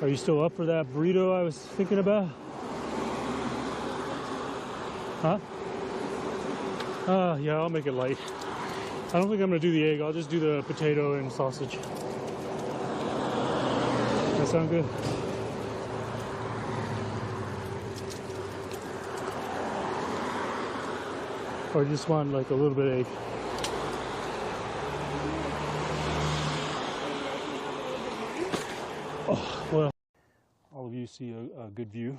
Are you still up for that burrito I was thinking about? Huh? Yeah, I'll make it light. I don't think I'm gonna do the egg. I'll just do the potato and sausage. That sound good? Or just want like a little bit of egg? Oh, well, all of you see a good view.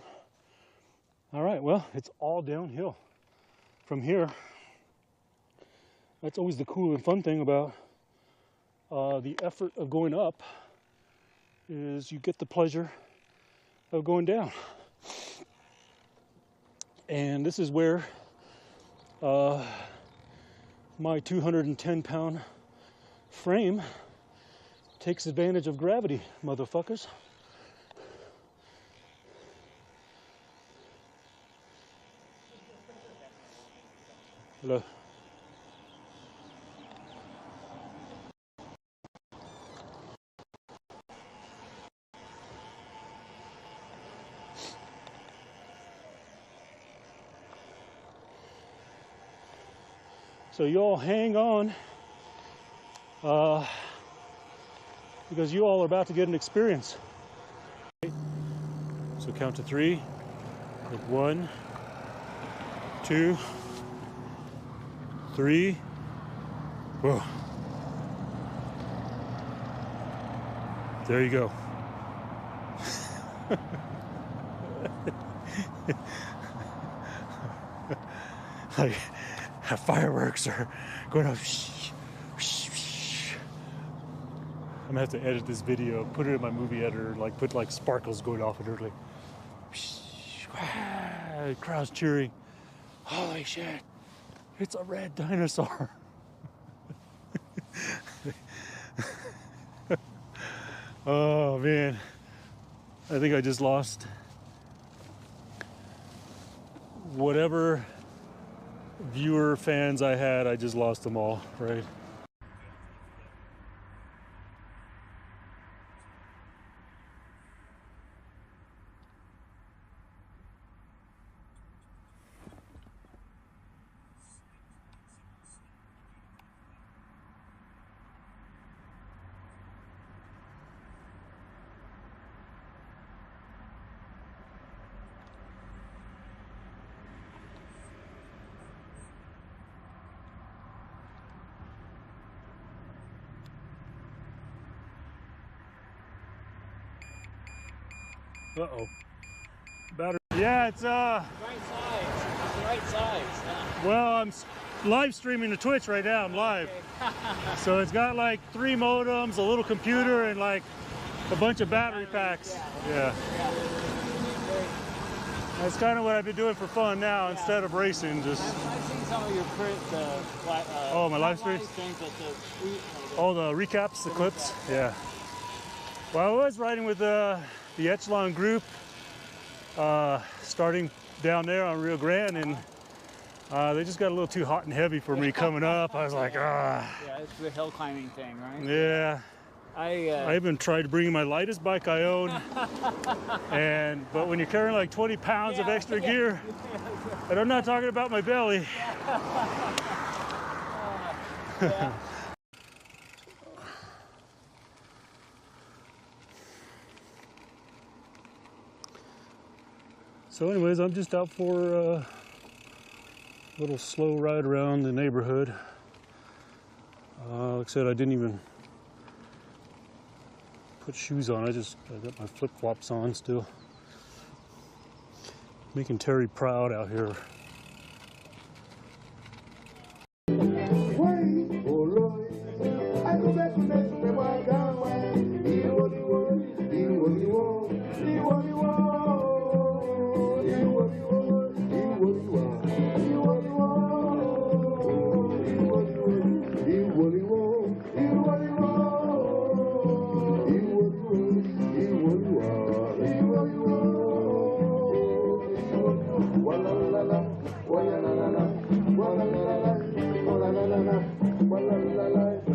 All right, well, it's all downhill from here. That's always the cool and fun thing about the effort of going up, is you get the pleasure of going down. And this is where my 210-pound frame takes advantage of gravity, motherfuckers. Hello. So you all hang on, because you all are about to get an experience. So count to 3. Like 1, 2, 3. Whoa. There you go. Like fireworks are going off. I'm gonna have to edit this video, put it in my movie editor, like put like sparkles going off and everything. Like, crowd's cheering. Holy shit, it's a red dinosaur. Oh man, I think I just lost whatever viewer fans I had. I just lost them all, right? Uh-oh. Battery. Yeah, it's right size. It's the right size. Yeah. Well, I'm live streaming to Twitch right now. I'm live. Okay. So it's got like 3 modems, a little computer, and like a bunch of battery packs. Yeah. That's kind of what I've been doing for fun now, instead of racing. Just. I've seen some of your oh, my live streams. Oh, the recaps, the clips. Yeah. Well, I was riding with the Echelon group, starting down there on Rio Grande, and they just got a little too hot and heavy for me coming up. I was like, ah. Yeah, it's the hill climbing thing, right? Yeah. I even tried bringing my lightest bike I own, but when you're carrying like 20 pounds of extra gear, and I'm not talking about my belly. Yeah. So anyways, I'm just out for a little slow ride around the neighborhood. Like I said, I didn't even put shoes on. I got my flip-flops on still. Making Terry proud out here.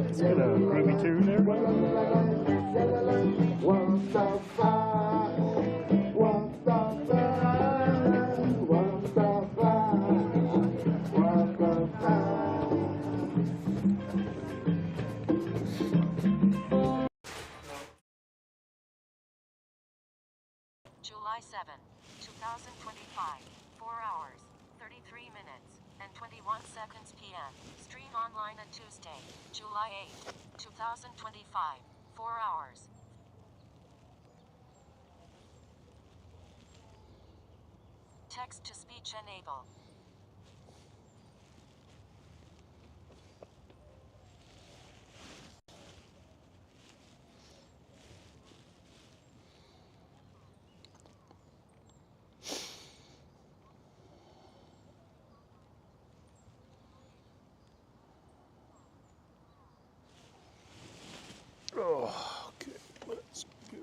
It's got a groovy tune there. July 7, 2025, 4 hours, 33 minutes, and 21 seconds p.m. Stream online on Tuesday, July 8, 2025, 4 hours. Text-to-speech enable. Oh, okay, let's go.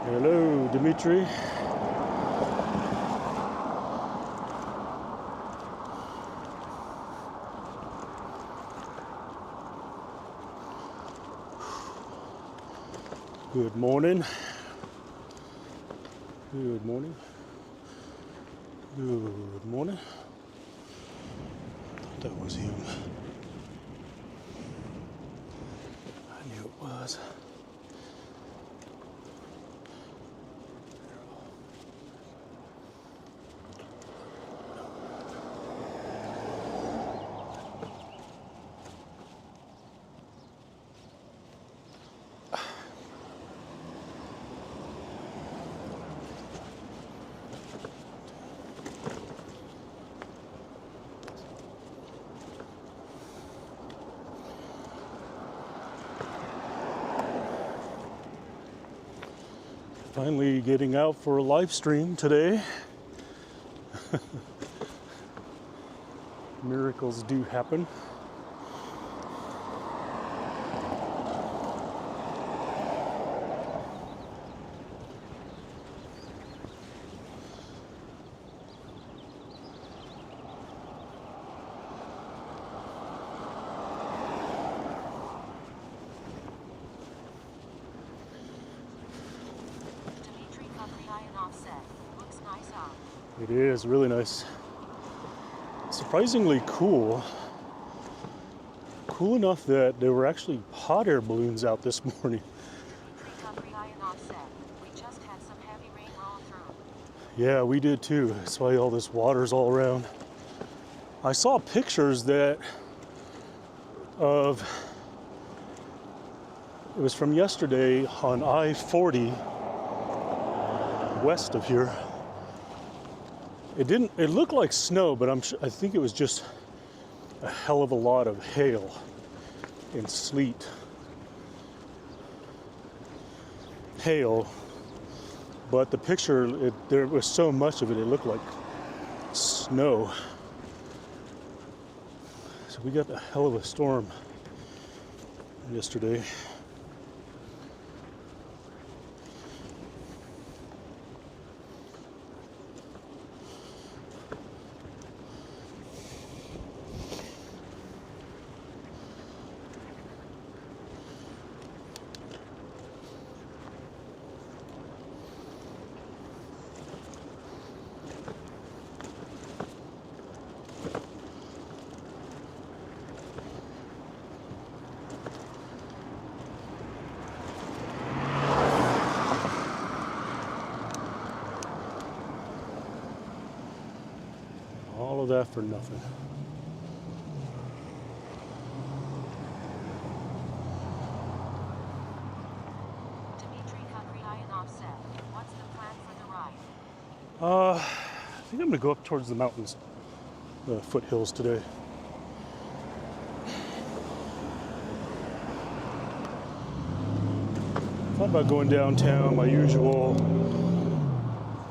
Hello, Dimitri. Good morning. Good morning. Good morning. I thought that was him. I knew it was. Finally getting out for a live stream today. Miracles do happen. It is really nice. Surprisingly cool. Cool enough that there were actually hot air balloons out this morning. Yeah, we did too. That's why all this water's all around. I saw pictures it was from yesterday on I-40 west of here. It looked like snow, but I think it was just a hell of a lot of hail and sleet. Hail, but the picture, there was so much of it, it looked like snow. So we got a hell of a storm yesterday. that for nothing. What's the plan for the ride? I think I'm gonna go up towards the mountains, the foothills today. Thought about going downtown, my usual.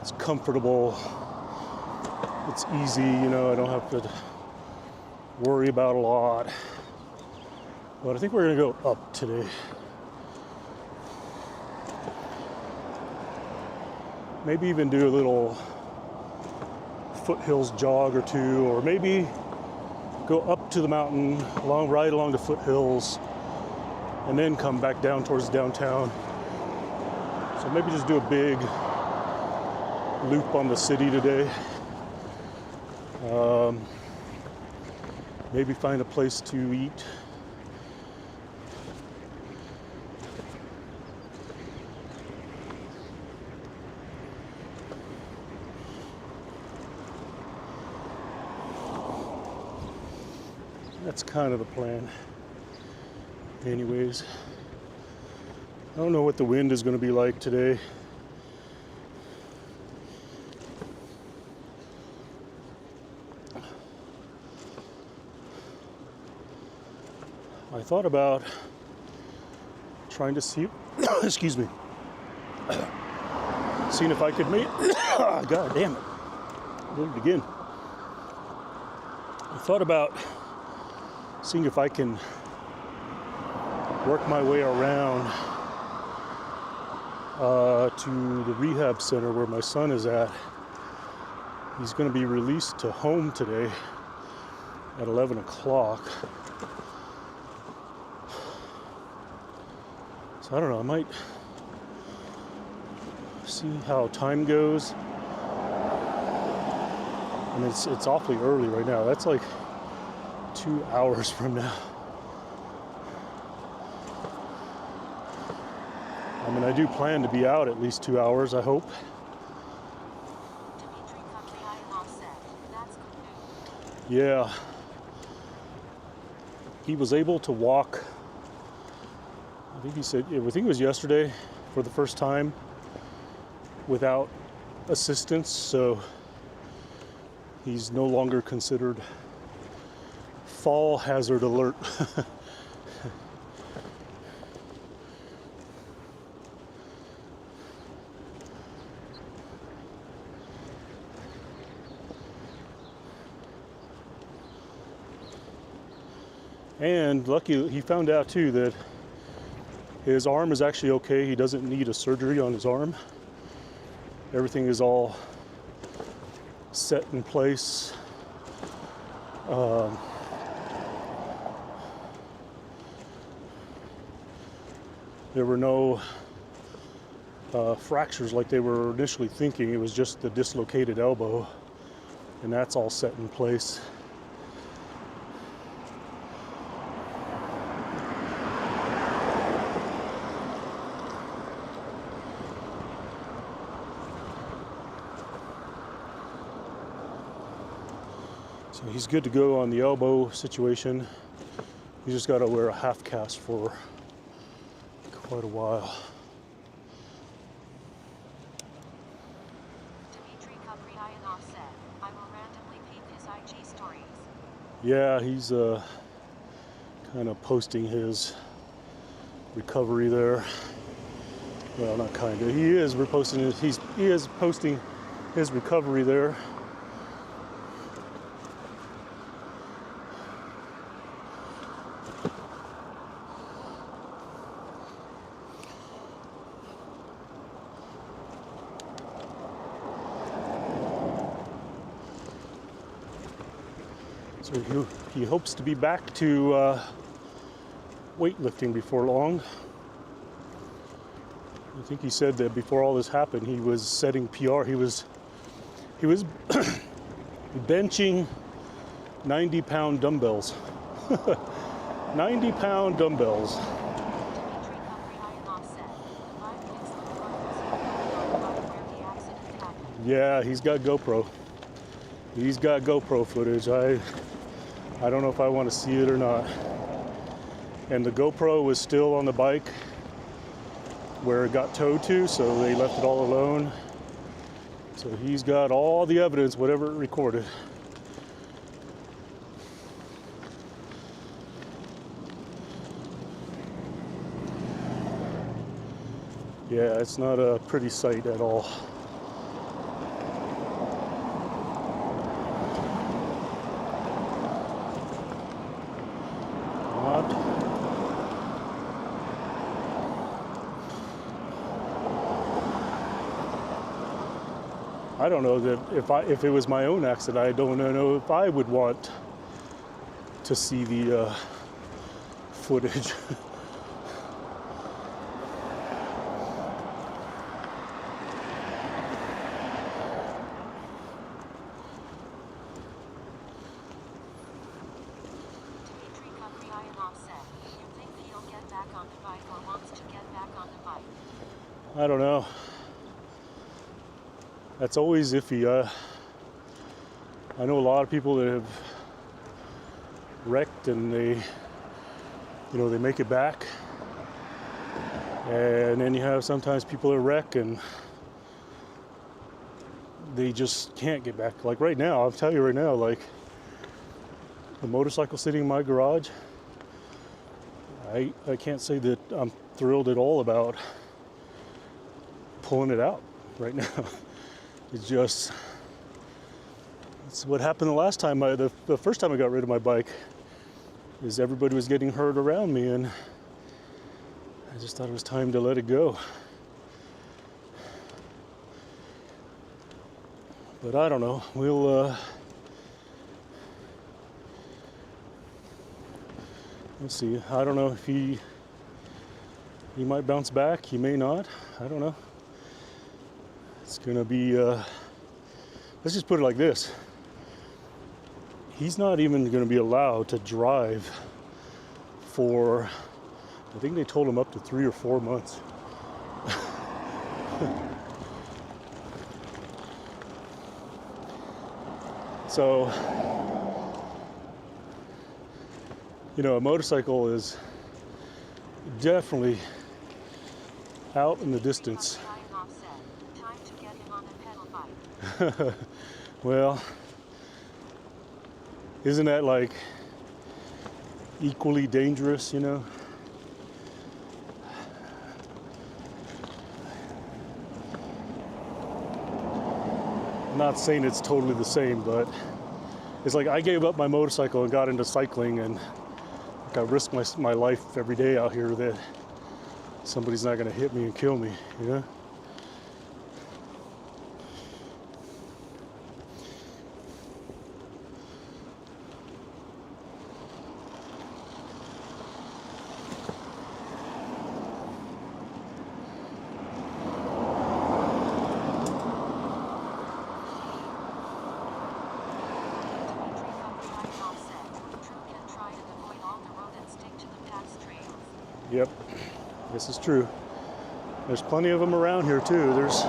It's comfortable. It's easy, you know, I don't have to worry about a lot. But I think we're gonna go up today. Maybe even do a little foothills jog or two, or maybe go up to the mountain, right along the foothills, and then come back down towards downtown. So maybe just do a big loop on the city today. Maybe find a place to eat. That's kind of the plan. Anyways, I don't know what the wind is going to be like today. I thought about trying to see, excuse me, seeing if I could make, God damn it, did it again. I thought about seeing if I can work my way around to the rehab center where my son is at. He's going to be released to home today at 11 o'clock. So I don't know, I might see how time goes. I mean, it's awfully early right now. That's like 2 hours from now. I mean, I do plan to be out at least 2 hours, I hope. Yeah. He was able to walk, I think he said, I think it was yesterday, for the first time without assistance, so he's no longer considered fall hazard alert. And lucky, he found out too that his arm is actually okay. He doesn't need a surgery on his arm. Everything is all set in place. There were no fractures like they were initially thinking. It was just the dislocated elbow, and that's all set in place. So he's good to go on the elbow situation. He's just got to wear a half cast for quite a while. Dimitri Kapriyan offset. I will randomly peek his IG stories. Yeah, he's kind of posting his recovery there. Well, not kind of. He is reposting it. He is posting his recovery there. So he hopes to be back to weightlifting before long. I think he said that before all this happened, he was setting PR. He was benching 90-pound dumbbells. 90-pound dumbbells. Yeah, he's got GoPro. He's got GoPro footage. I don't know if I want to see it or not. And the GoPro was still on the bike where it got towed to, so they left it all alone. So he's got all the evidence, whatever it recorded. Yeah, it's not a pretty sight at all. I don't know that if it was my own accident, I don't know if I would want to see the footage. I don't know. That's always iffy. I know a lot of people that have wrecked and they make it back. And then you have sometimes people that wreck and they just can't get back. Like right now, I'll tell you right now, like the motorcycle sitting in my garage, I can't say that I'm thrilled at all about pulling it out right now. It's what happened the last time, the first time I got rid of my bike, is everybody was getting hurt around me and I just thought it was time to let it go. But I don't know, we'll see. I don't know if he might bounce back, he may not, I don't know. It's gonna be, let's just put it like this. He's not even gonna be allowed to drive for, I think they told him up to 3 or 4 months. So, a motorcycle is definitely out in the distance. Well, isn't that like equally dangerous, I'm not saying it's totally the same, but it's like I gave up my motorcycle and got into cycling, and like I risk my life every day out here that somebody's not going to hit me and kill me, Yep, this is true. There's plenty of them around here too. There's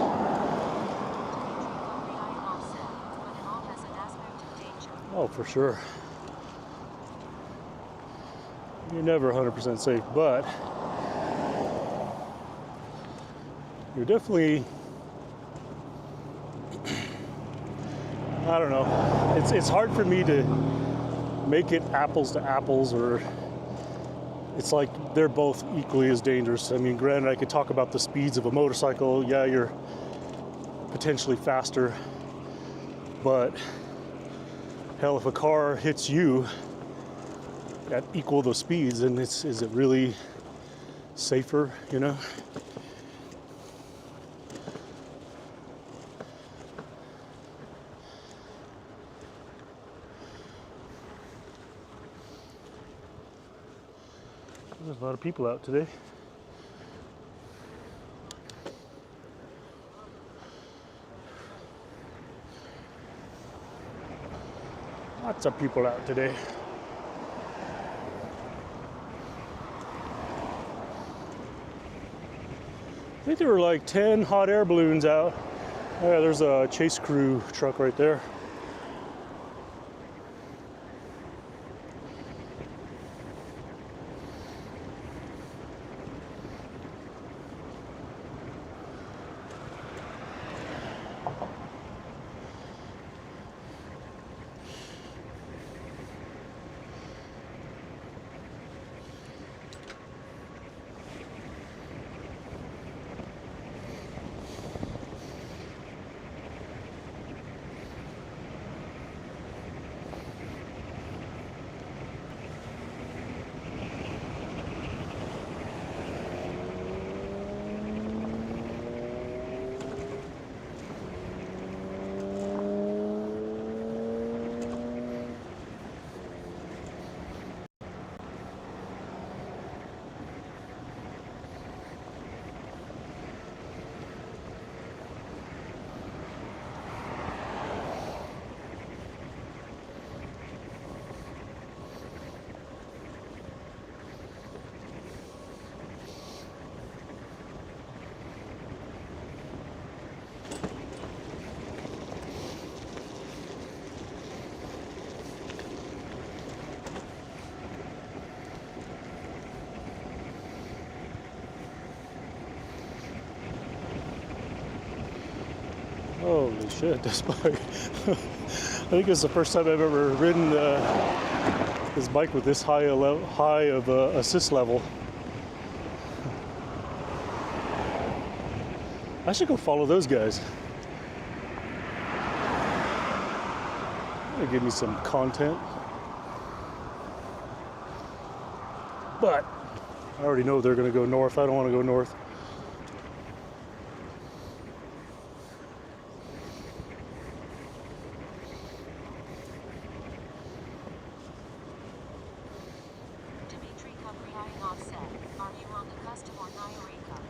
for sure. You're never 100% safe, but you're definitely, I don't know. It's hard for me to make it apples to apples, or it's like they're both equally as dangerous. I mean, granted, I could talk about the speeds of a motorcycle. Yeah, you're potentially faster, but hell, if a car hits you at equal those speeds, then is it really safer, There's a lot of people out today. Lots of people out today. I think there were like 10 hot air balloons out. Yeah, there's a chase crew truck right there. Holy shit, this bike. I think it's the first time I've ever ridden this bike with this high of assist level. I should go follow those guys. They give me some content. But I already know they're going to go north. I don't want to go north.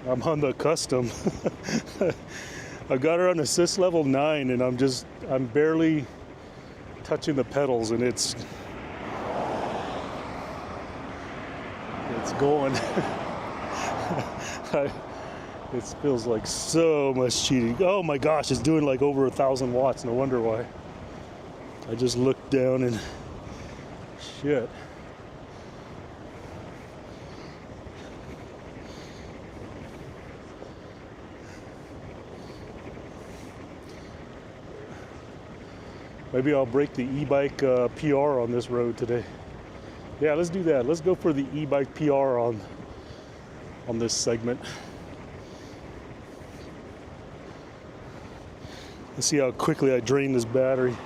I'm on the custom. I got her on assist level 9 and I'm barely touching the pedals and it's going. It feels like so much cheating. Oh my gosh, it's doing like over 1,000 watts. No wonder why. I just looked down and shit. Maybe I'll break the e-bike PR on this road today. Yeah, let's do that. Let's go for the e-bike PR on this segment. Let's see how quickly I drain this battery.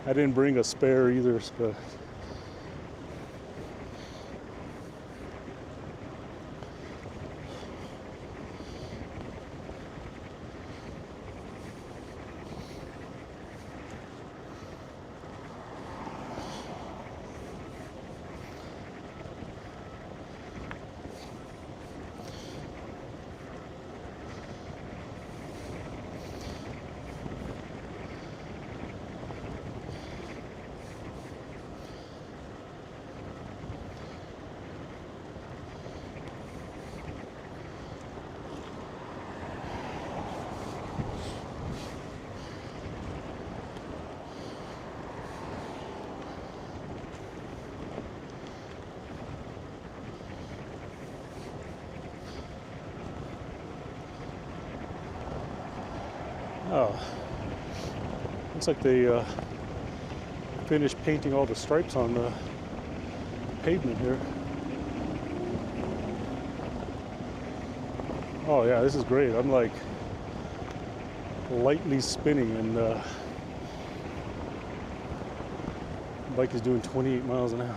I didn't bring a spare either, but oh, looks like they finished painting all the stripes on the pavement here. Oh yeah, this is great. I'm like lightly spinning and the bike is doing 28 miles an hour.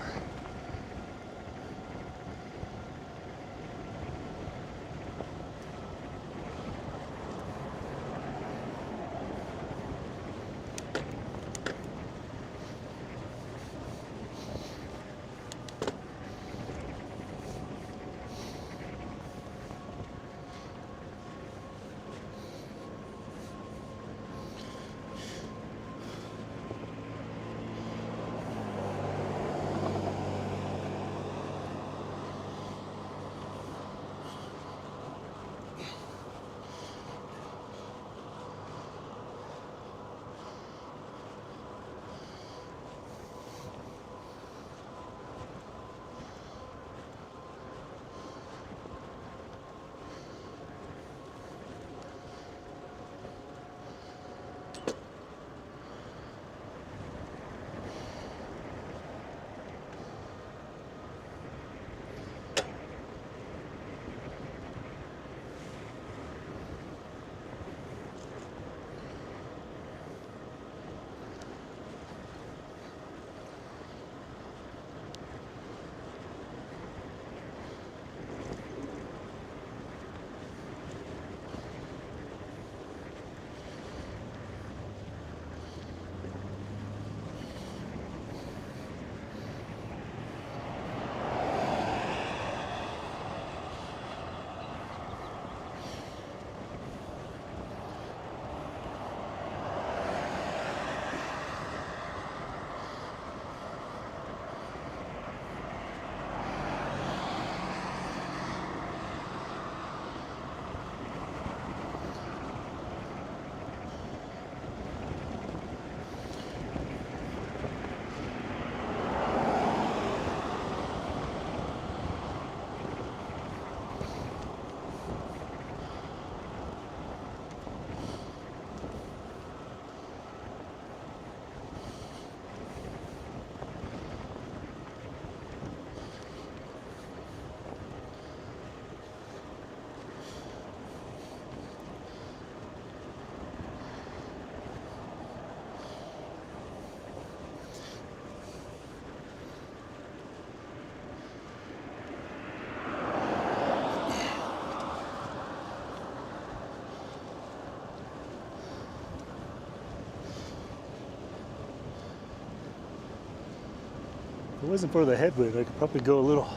If it wasn't for the headwind, I could probably go a little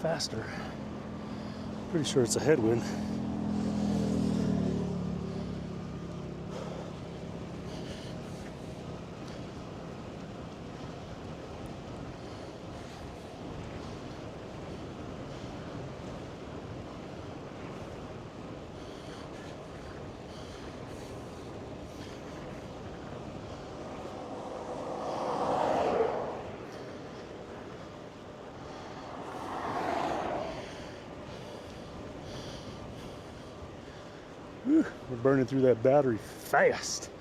faster. Pretty sure it's a headwind. Whew, we're burning through that battery fast.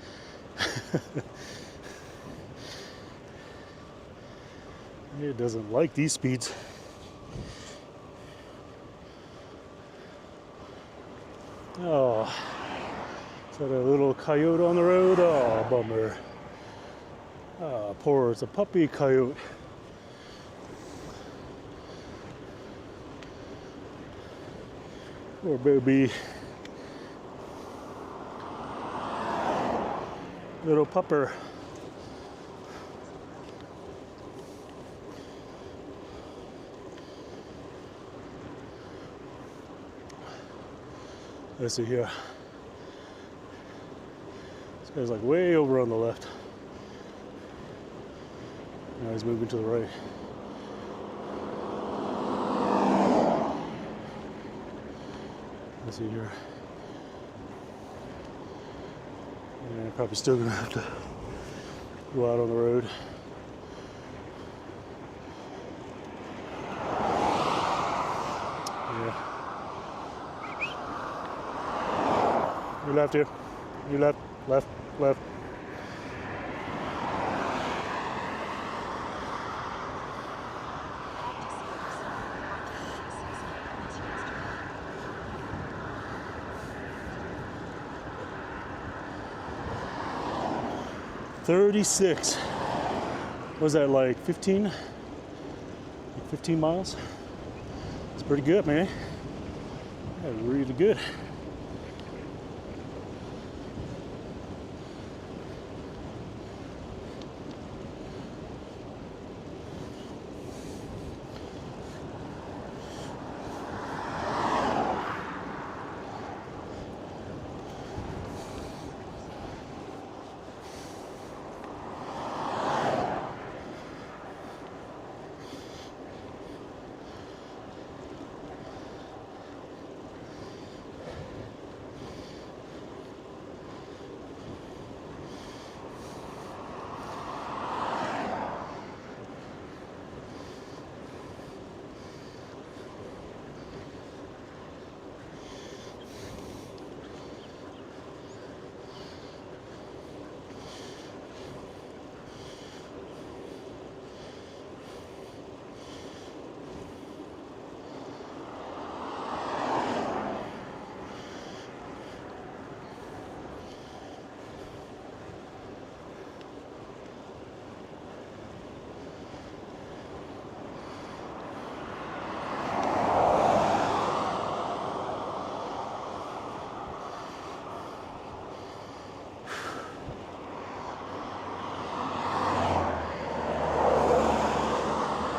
It doesn't like these speeds. Oh, is that a little coyote on the road? Oh, bummer. Oh, poor, it's a puppy coyote. Poor baby. Little pupper. Let's see here. This guy's like way over on the left. Now he's moving to the right. Let's see here. Yeah, probably still gonna have to go out on the road. Yeah. You left here. You left, left, left. $36. Was that like 15? Like 15 miles? It's pretty good, man. Yeah, really good.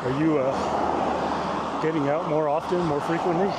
Are you getting out more often, more frequently?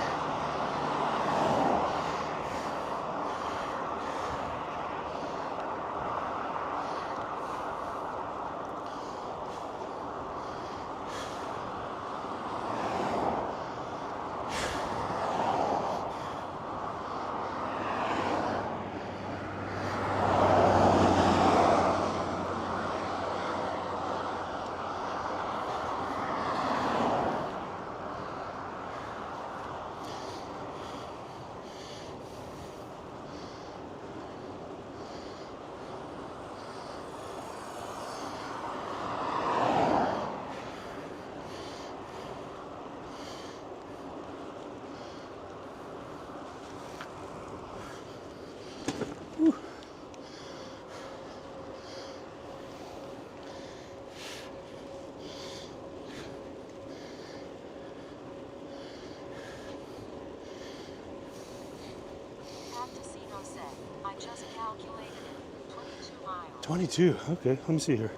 I just calculated it. 22 miles. 22. Okay, let me see here.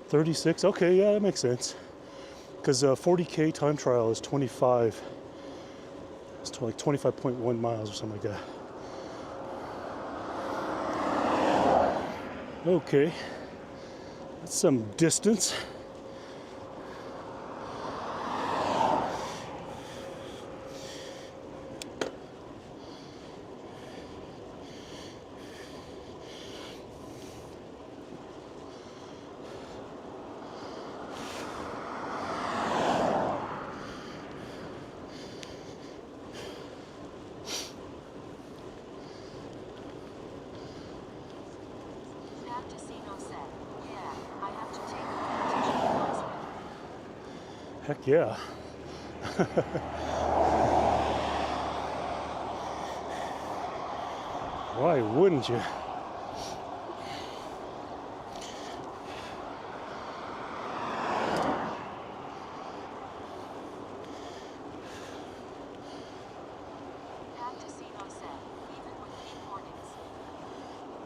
36. Okay, yeah, that makes sense. Because 40K time trial is 25. It's like 25.1 miles or something like that. Okay, that's some distance. Heck yeah. Why wouldn't you?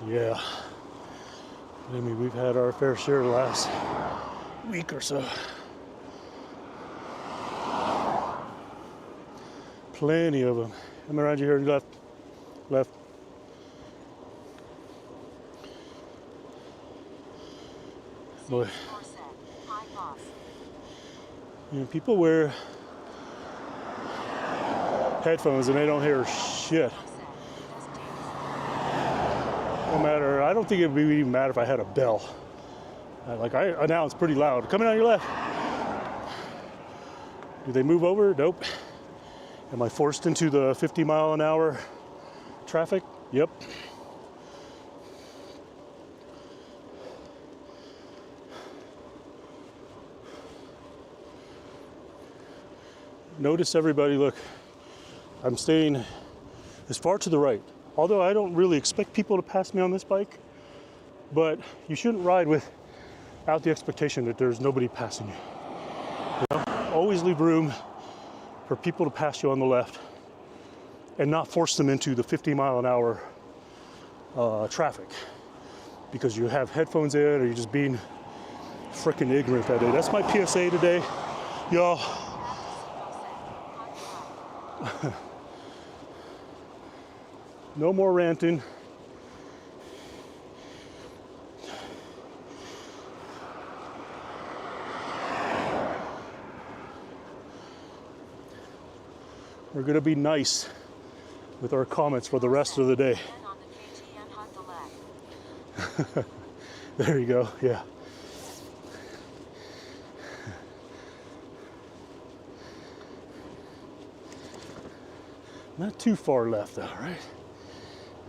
Yeah. I mean, we've had our fair share the last week or so. Plenty of them. I'm around you here, left. Boy. You know, people wear headphones and they don't hear shit. No matter, I don't think it would even matter if I had a bell. Like I announce pretty loud, coming on your left. Do they move over? Nope. Am I forced into the 50-mile-an-hour traffic? Yep. Notice everybody, look, I'm staying as far to the right. Although I don't really expect people to pass me on this bike, but you shouldn't ride without the expectation that there's nobody passing you. You know? Always leave room for people to pass you on the left and not force them into the 50-mile-an-hour traffic because you have headphones in or you're just being freaking ignorant that day. That's my PSA today, y'all. No more ranting. We're going to be nice with our comments for the rest of the day. There you go, yeah. Not too far left though, right?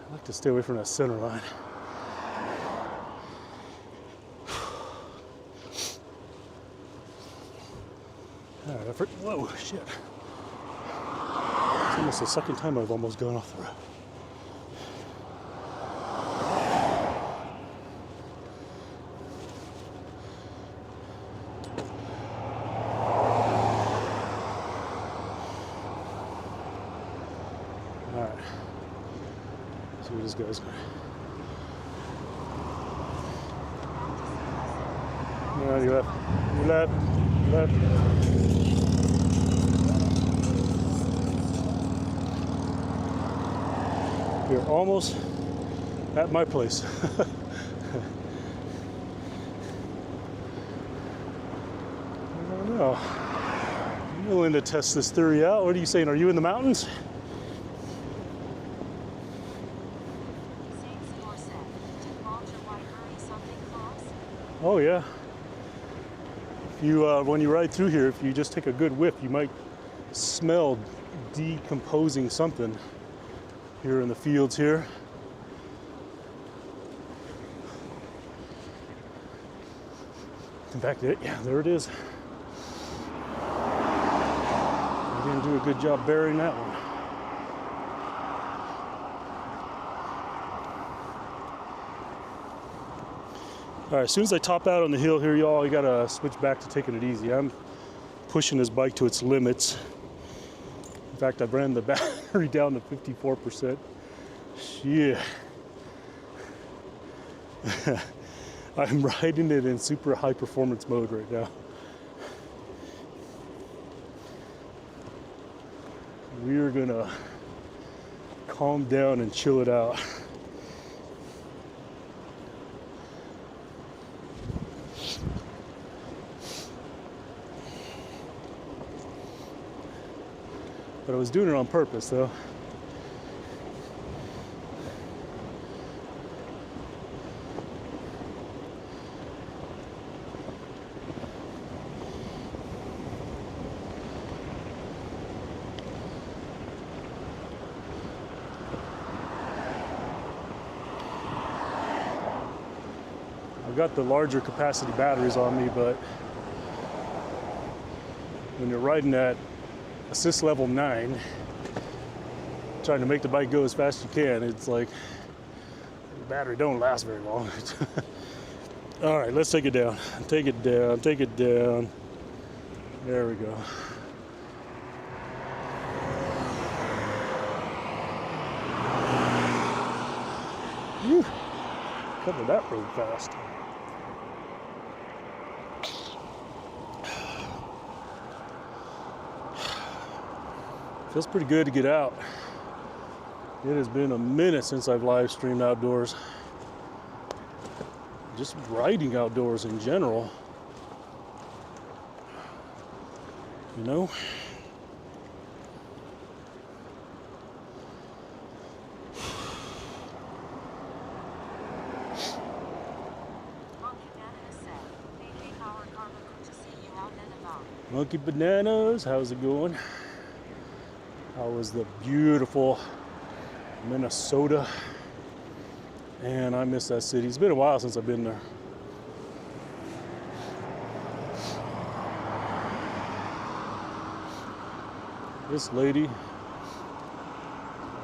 I like to stay away from that center line. All right, whoa, shit. It's almost the second time I've almost gone off the road. All right. See where this guy's going. No, you left. You left. You left. You're almost at my place. I don't know. I'm willing to test this theory out. What are you saying? Are you in the mountains? Oh yeah. If you, when you ride through here, if you just take a good whiff, you might smell decomposing something here in the fields here. In fact, yeah, there it is. I didn't do a good job burying that one. All right, as soon as I top out on the hill here, y'all, I gotta switch back to taking it easy. I'm pushing this bike to its limits. In fact, I ran the battery down to 54%. Yeah. I'm riding it in super high performance mode right now. We're gonna calm down and chill it out. But I was doing it on purpose though. I've got the larger capacity batteries on me, but when you're riding at assist level 9, trying to make the bike go as fast as you can, it's like the battery don't last very long. All right, let's take it down. Take it down, take it down. There we go. Whew. Covered that really fast. Feels pretty good to get out. It has been a minute since I've live streamed outdoors. Just riding outdoors in general. You know? Monkey Bananas, how's it going? How was the beautiful Minnesota? And I miss that city. It's been a while since I've been there. This lady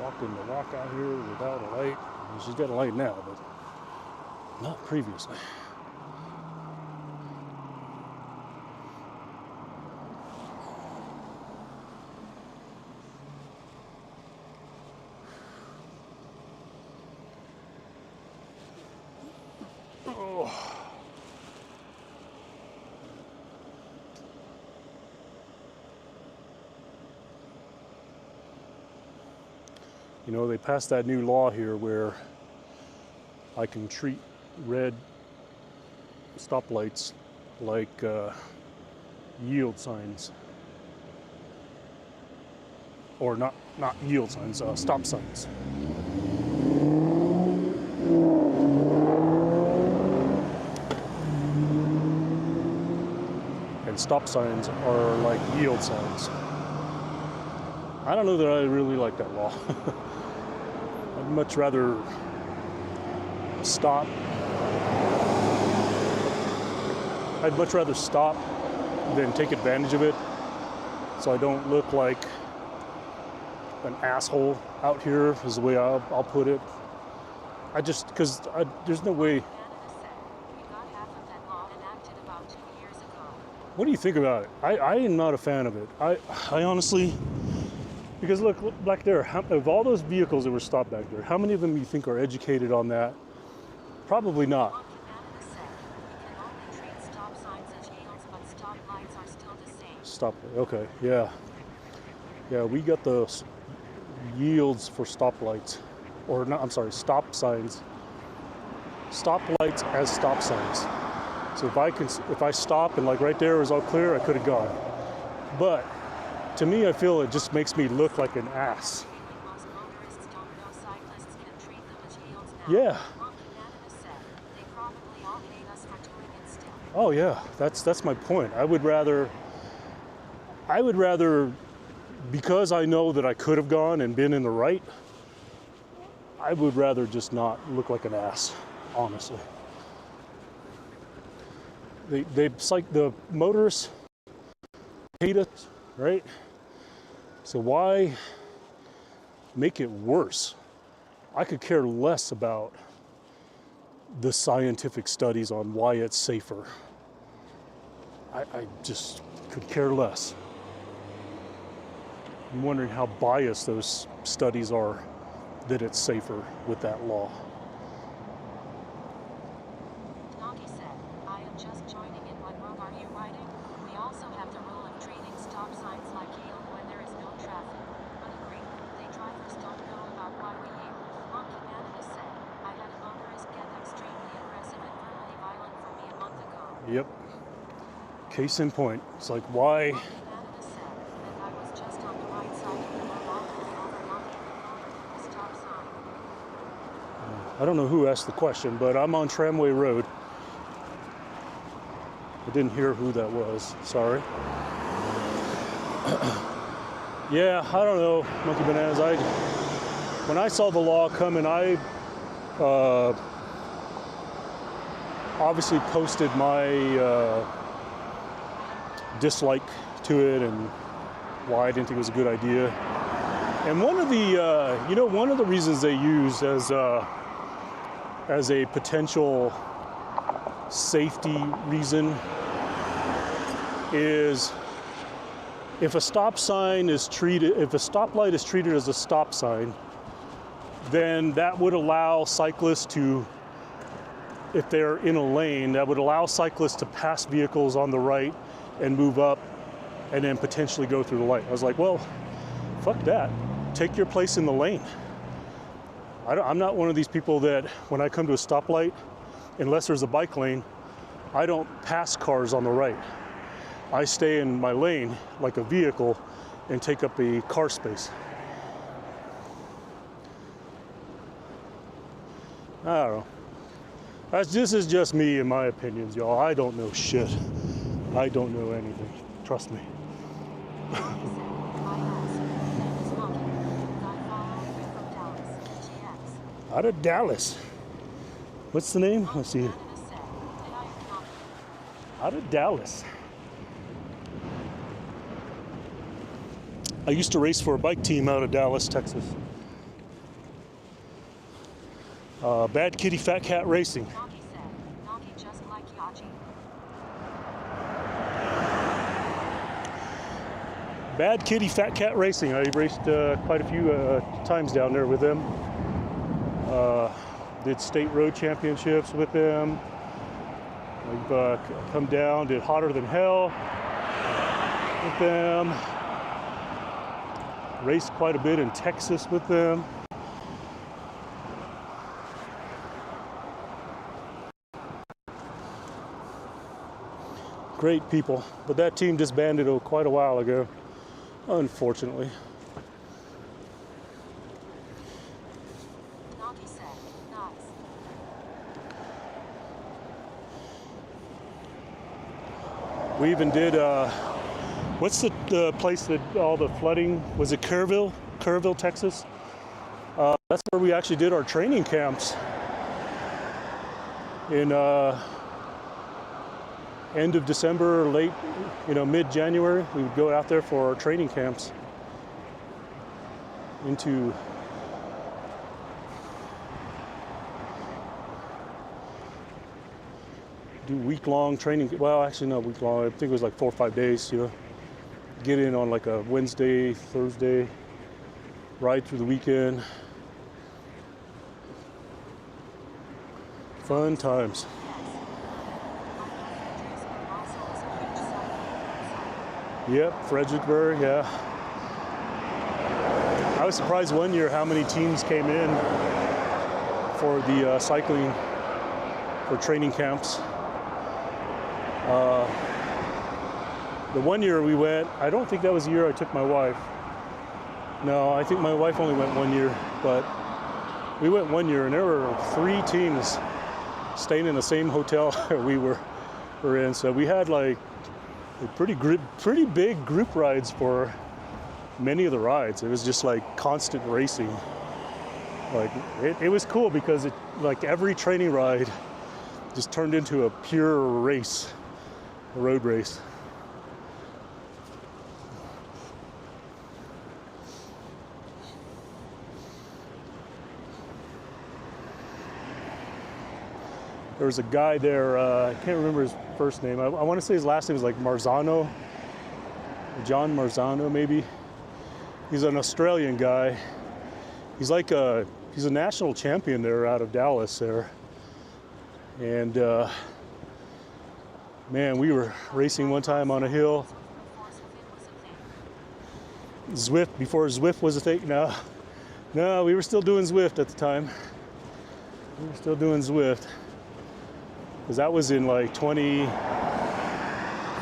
walking the walk out here without a light. I mean, she's got a light now, but not previously. You know, they passed that new law here where I can treat red stoplights like yield signs. Or not yield signs, stop signs. And stop signs are like yield signs. I don't know that I really like that law. I'd much rather stop. I'd much rather stop than take advantage of it, so I don't look like an asshole out here, is the way I'll put it. I just, because there's no way. What do you think about it? I am not a fan of it. I honestly, because look back there, of all those vehicles that were stopped back there, how many of them you think are educated on that? Probably not. Stop, okay, yeah. Yeah, we got the yields for stoplights, or not, I'm sorry, stop signs. Stoplights as stop signs. So if I stop and like right there was all clear, I could have gone. But to me, I feel it just makes me look like an ass. Yeah. Oh yeah, that's my point. I would rather, because I know that I could have gone and been in the right, I would rather just not look like an ass, honestly. It's like the motorists hate us, right? So why make it worse? I could care less about the scientific studies on why it's safer. I just could care less. I'm wondering how biased those studies are that it's safer with that law. Yep. Case in point. It's like, why? Canada said that I was just on the right side of the road overlooking the stop sign. I don't know who asked the question, but I'm on Tramway Road. I didn't hear who that was. Sorry. Yeah, I don't know, Monkey Bananas. When I saw the law coming, I obviously posted my dislike to it and why I didn't think it was a good idea. And one of the reasons they use as a potential safety reason is if a stoplight is treated as a stop sign, then that would allow cyclists to, if they're in a lane, that would allow cyclists to pass vehicles on the right and move up and then potentially go through the light. I was like, well, fuck that. Take your place in the lane. I'm not one of these people that when I come to a stoplight, unless there's a bike lane, I don't pass cars on the right. I stay in my lane like a vehicle and take up a car space. I don't know. This is just me and my opinions, y'all. I don't know shit. I don't know anything. Trust me. Out of Dallas. What's the name? Let's see. Out of Dallas. I used to race for a bike team out of Dallas, Texas. Bad Kitty Fat Cat Racing. Bad Kitty Fat Cat Racing. I raced quite a few times down there with them. Did state road championships with them. I've come down, did Hotter Than Hell with them. Raced quite a bit in Texas with them. Great people, but that team disbanded quite a while ago, unfortunately. We even did, what's the place that all the flooding, was it Kerrville, Texas? That's where we actually did our training camps in end of December, late, mid-January. We would go out there for our training camps into do week-long training. Well, actually not week-long. I think it was like 4 or 5 days, Get in on like a Wednesday, Thursday, ride through the weekend. Fun times. Yep, Fredericksburg, yeah. I was surprised one year how many teams came in for the cycling, for training camps. The one year we went, I don't think that was the year I took my wife. No, I think my wife only went 1 year, but we went 1 year and there were 3 teams staying in the same hotel we were in. So we had like a pretty big group rides for many of the rides. It was just like constant racing. Like it was cool because like every training ride just turned into a pure race, a road race. There was a guy there, I can't remember his first name. I want to say his last name was like Marzano, John Marzano maybe. He's an Australian guy. He's like he's a national champion there out of Dallas there. And man, we were racing one time on a hill. Zwift, before Zwift was a thing. No, we were still doing Zwift at the time. We were still doing Zwift. Because that was in like 20,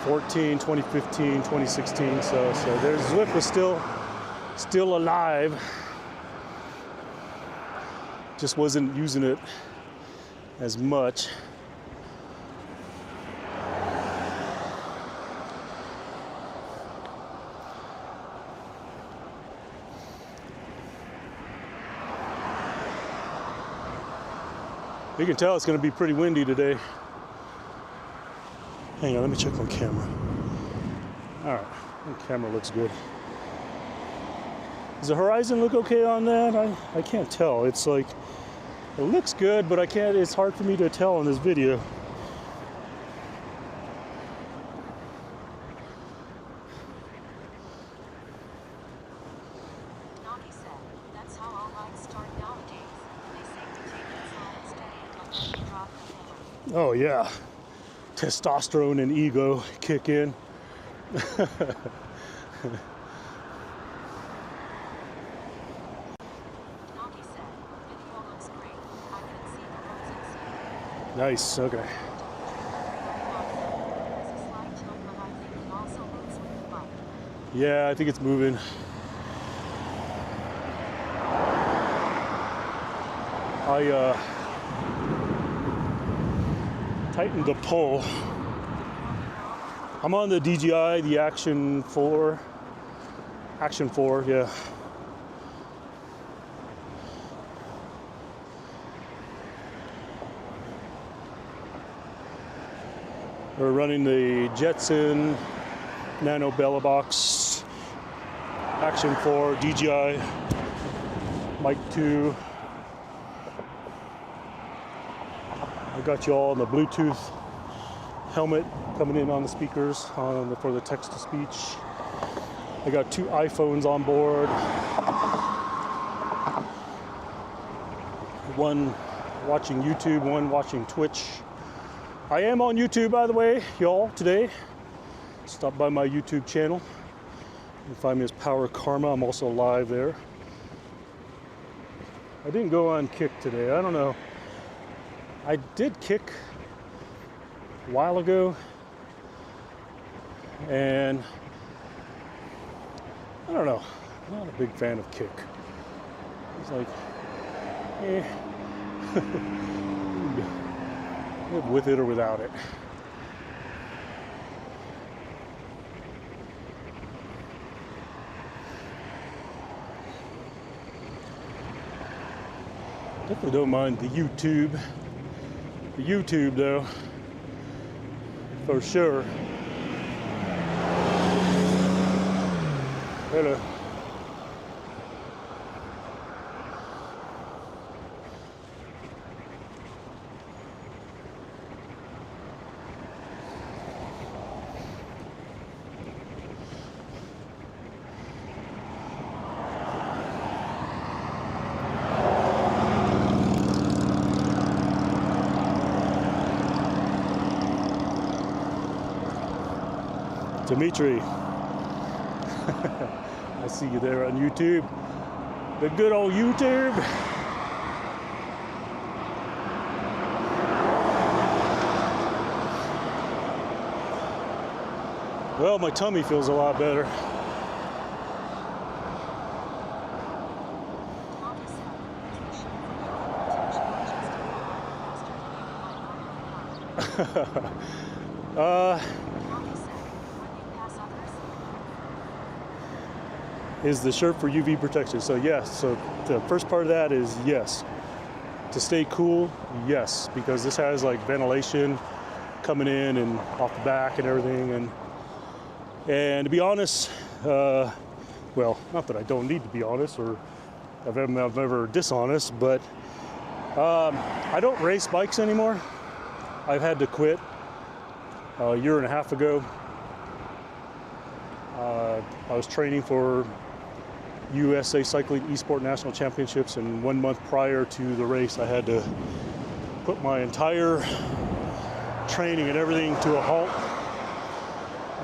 2014, 2015, 2016. So their Zwift was still alive. Just wasn't using it as much. You can tell it's going to be pretty windy today. Hang on, let me check my camera. All right, the camera looks good. Does the horizon look okay on that? I can't tell. It's like, it looks good, but I can't, it's hard for me to tell on this video. Nagi said, that's how all bikes start nowadays. They say to take it slow and steady and let them drop the hammer. Oh yeah, testosterone and ego kick in. Nagi said, video looks great. I can see the roads and sea. Nice, okay. There's a slight tilt, but I think it also moves with the bike. Yeah, I think it's moving. I tightened the pull. I'm on the DJI, the Action 4. Action 4, yeah. We're running the Jetson Nano Bella Box, Action 4, DJI, Mic 2. I got you all on the Bluetooth helmet coming in on the speakers for the text-to-speech. I got 2 iPhones on board. One watching YouTube, one watching Twitch. I am on YouTube, by the way, y'all, today. Stop by my YouTube channel. You can find me as Power Karma. I'm also live there. I didn't go on Kick today. I don't know. I did Kick a while ago, and I don't know. I'm not a big fan of Kick. It's like, live with it or without it. Definitely don't mind the YouTube. The YouTube though, for sure. Hello. Dimitri, I see you there on YouTube. The good old YouTube. Well, my tummy feels a lot better. Is the shirt for UV protection? So yes, so the first part of that is yes. To stay cool, yes, because this has like ventilation coming in and off the back and everything, and to be honest, well, not that I don't need to be honest or I'm ever dishonest, but I don't race bikes anymore. I've had to quit a year and a half ago. I was training for USA Cycling Esport National Championships, and 1 month prior to the race I had to put my entire training and everything to a halt.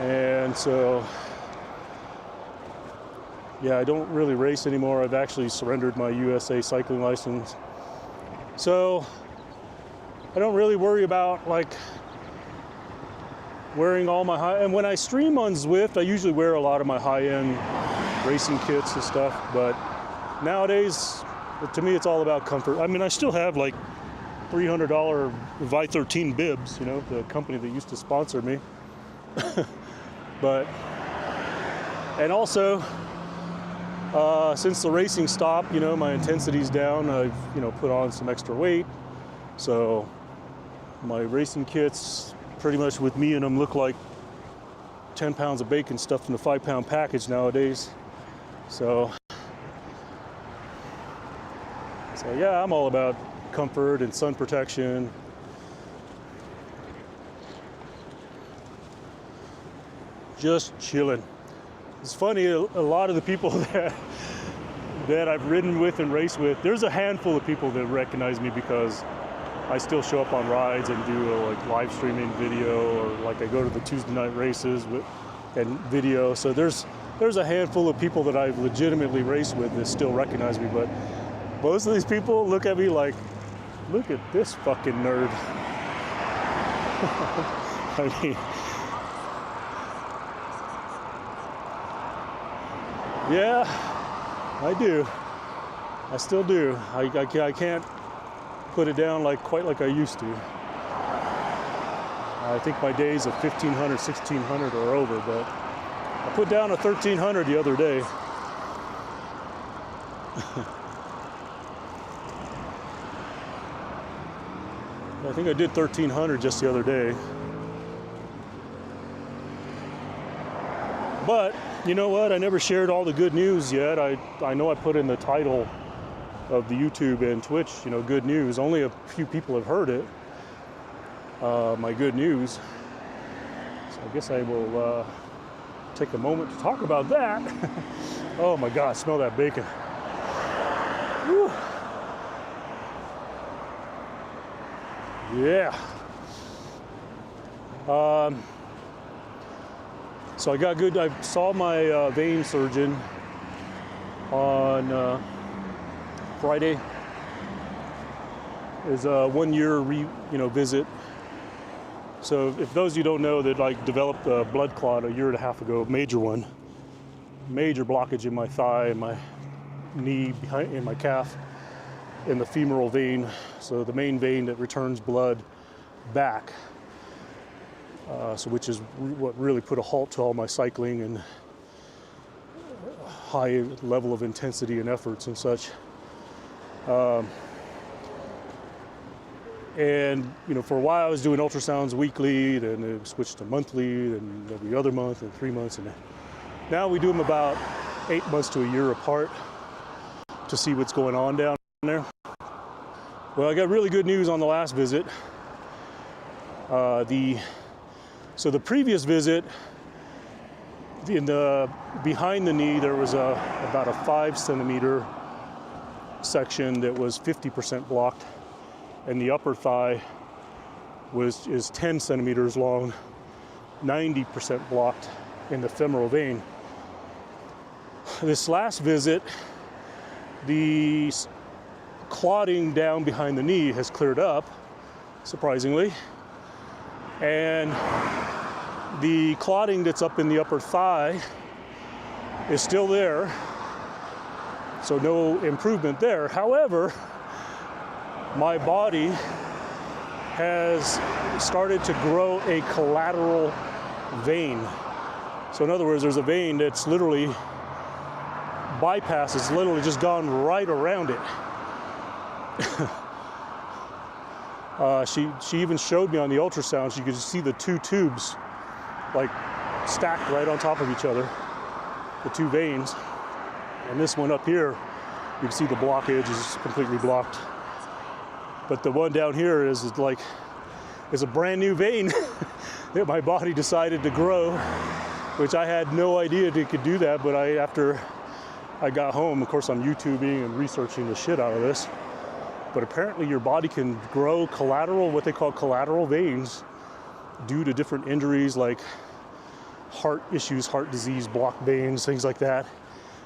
And so yeah, I don't really race anymore. I've actually surrendered my USA cycling license, so I don't really worry about like wearing all my and when I stream on Zwift, I usually wear a lot of my high-end racing kits and stuff, but nowadays, to me, it's all about comfort. I mean, I still have like $300 Vi13 bibs, you know, the company that used to sponsor me. But, and also, since the racing stopped, you know, my intensity's down. I've, you know, put on some extra weight. So my racing kits, pretty much with me in them, look like 10 pounds of bacon stuffed in a 5-pound package nowadays. So yeah, I'm all about comfort and sun protection. Just chilling. It's funny, a lot of the people that I've ridden with and raced with, there's a handful of people that recognize me because I still show up on rides and do like live streaming video, or like I go to the Tuesday night races and video. So there's a handful of people that I've legitimately raced with that still recognize me, but most of these people look at me like, look at this fucking nerd. I mean, yeah, I do. I still do. I can't put it down quite like I used to. I think my days of 1500, 1600 are over, but I put down a 1300 the other day. I think I did 1300 just the other day. But you know what? I never shared all the good news yet. I know I put in the title of the YouTube and Twitch, you know, good news. Only a few people have heard it, my good news. So I guess I will take a moment to talk about that. Oh my God, smell that bacon. Whew. Yeah. So I saw my vein surgeon on Friday. Is a 1 year visit. So if those of you don't know, that developed a blood clot a year and a half ago, major one, major blockage in my thigh and my knee, in my calf, in the femoral vein, so the main vein that returns blood back. So which is what really put a halt to all my cycling and high level of intensity and efforts and such. And for a while I was doing ultrasounds weekly, then it switched to monthly, then every other month, and 3 months, and now we do them about 8 months to a year apart to see what's going on down there. Well, I got really good news on the last visit. So the previous visit, behind the knee, there was about a 5 centimeter section that was 50% blocked, and the upper thigh is 10 centimeters long, 90% blocked in the femoral vein. This last visit, the clotting down behind the knee has cleared up, surprisingly, and the clotting that's up in the upper thigh is still there, so no improvement there. However, my body has started to grow a collateral vein. So in other words, there's a vein that's literally bypassed, it's literally just gone right around it. She even showed me on the ultrasound, you could see the two tubes stacked right on top of each other, the two veins. And this one up here, you can see the blockage is completely blocked. But the one down here is a brand new vein that my body decided to grow, which I had no idea it could do that. But after I got home, of course, I'm YouTubing and researching the shit out of this. But apparently your body can grow what they call collateral veins, due to different injuries like heart issues, heart disease, blocked veins, things like that.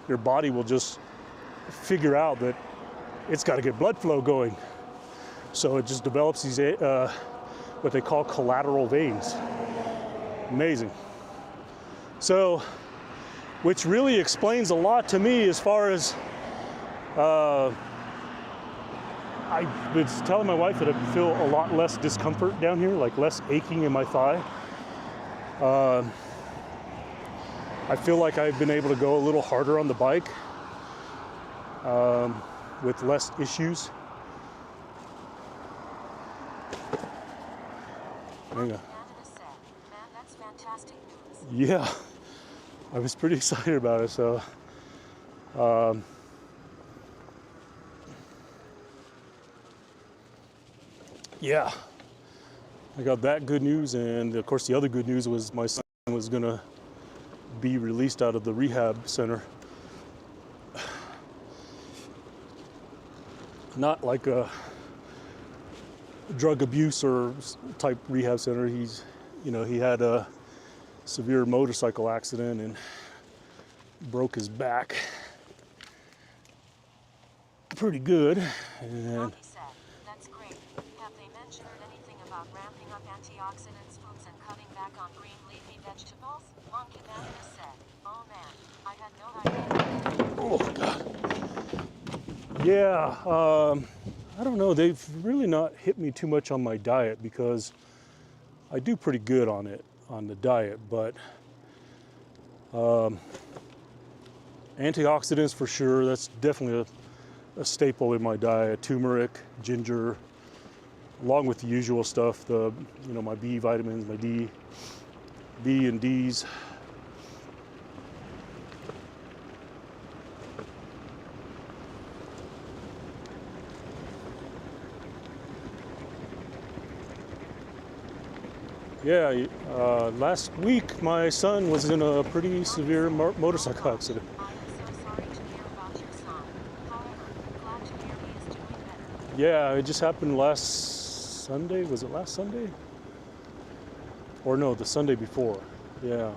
Your body will just figure out that it's got to get blood flow going. So it just develops these what they call collateral veins. Amazing. So, which really explains a lot to me as far as I was telling my wife that I feel a lot less discomfort down here, like less aching in my thigh. I feel like I've been able to go a little harder on the bike with less issues. Hang on. Man, that's fantastic news. Yeah, I was pretty excited about it. So, yeah, I got that good news, and of course, the other good news was my son was gonna be released out of the rehab center. Not like a drug abuse or type rehab center. He's, he had a severe motorcycle accident and broke his back pretty good. And Robbie said, that's great. Have they mentioned anything about ramping up antioxidants foods and cutting back on green leafy vegetables? Wonky Banana said, oh man, I had no idea. oh God, yeah. I don't know. They've really not hit me too much on my diet because I do pretty good on it, on the diet, but antioxidants for sure. That's definitely a staple in my diet. Turmeric, ginger, along with the usual stuff. My B vitamins, my B and D's. Yeah, last week my son was in a pretty severe motorcycle accident. I am so sorry to hear about your son. However, glad to hear he is doing better. Yeah, it just happened last Sunday. Was it last Sunday? Or no, the Sunday before. Yeah.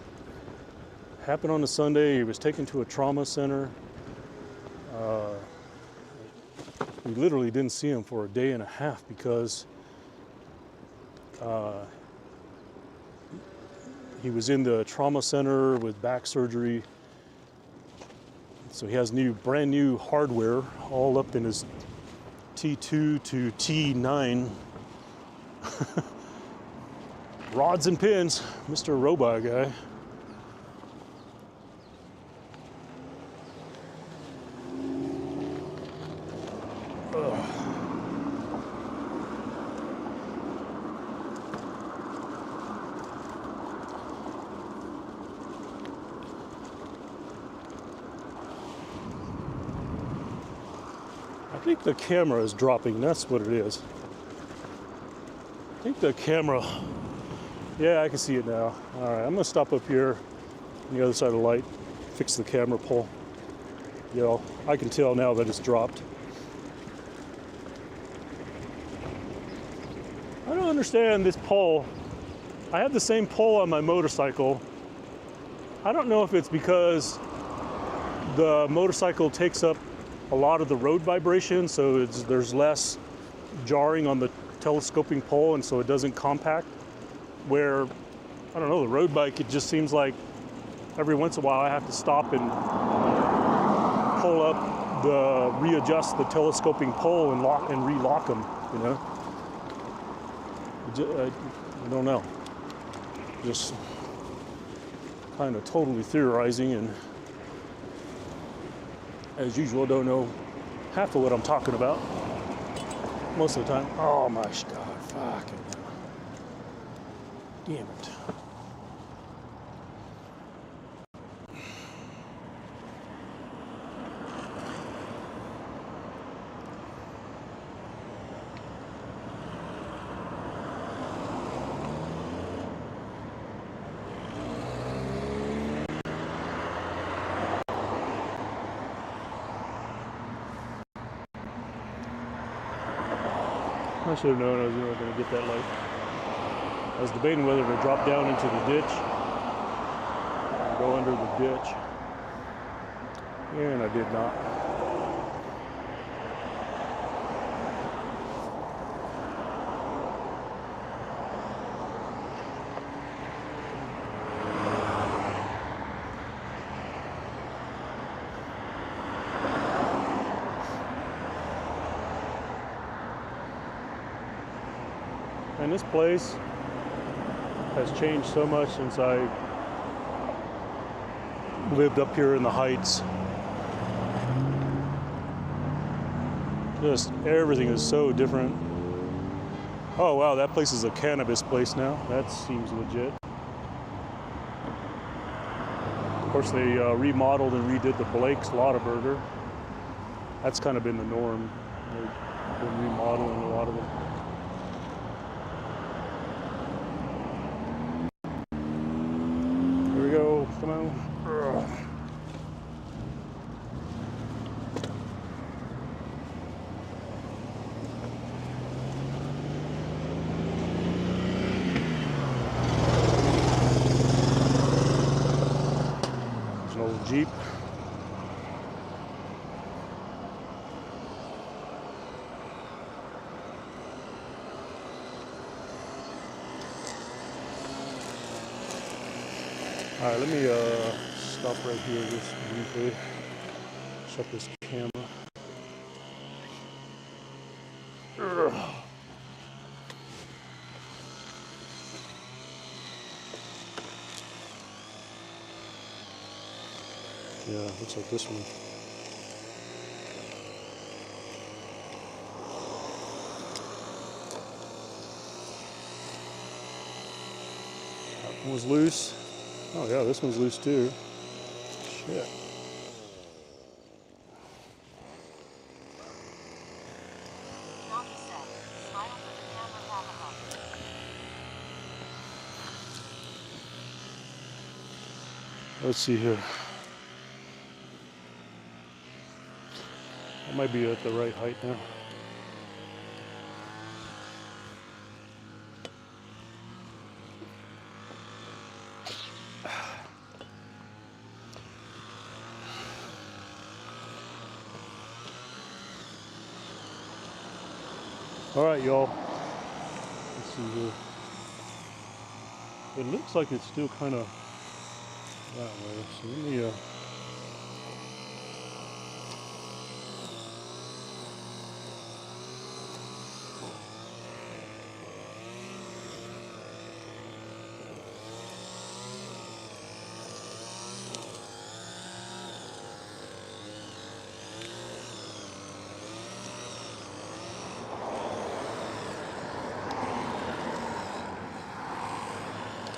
Happened on a Sunday. He was taken to a trauma center. We literally didn't see him for a day and a half because he was in the trauma center with back surgery. So he has brand new hardware all up in his T2 to T9 rods and pins, Mr. Robot guy. I think the camera is dropping. That's what it is. I think the camera. Yeah, I can see it now. All right, I'm gonna stop up here on the other side of the light, fix the camera pole. I can tell now that it's dropped. I don't understand this pole. I have the same pole on my motorcycle. I don't know if it's because the motorcycle takes up a lot of the road vibration, so there's less jarring on the telescoping pole, and so it doesn't compact. Where, I don't know, the road bike, it just seems like every once in a while I have to stop and pull up readjust the telescoping pole and relock them, I don't know. Just kind of totally theorizing, and as usual, don't know half of what I'm talking about most of the time. Oh my God, fucking damn it. I should have known I was not going to get that light. I was debating whether to drop down into the ditch, go under the ditch, and I did not. And this place has changed so much since I lived up here in the Heights. Just everything is so different. Oh wow, that place is a cannabis place now. That seems legit. Of course, they remodeled and redid the Blake's Lottaburger. That's kind of been the norm. They've been remodeling a lot of them. Here we go. Come on. Ugh. There's an old Jeep. All right, let me stop right here just briefly. Shut this camera. Ugh. Yeah, looks like this one. That one was loose. Oh yeah, this one's loose too. Shit. Doggy said, smile for the camera, haha. Let's see here. I might be at the right height now. All right, y'all. Let's see here. It looks like it's still kind of that way. So let me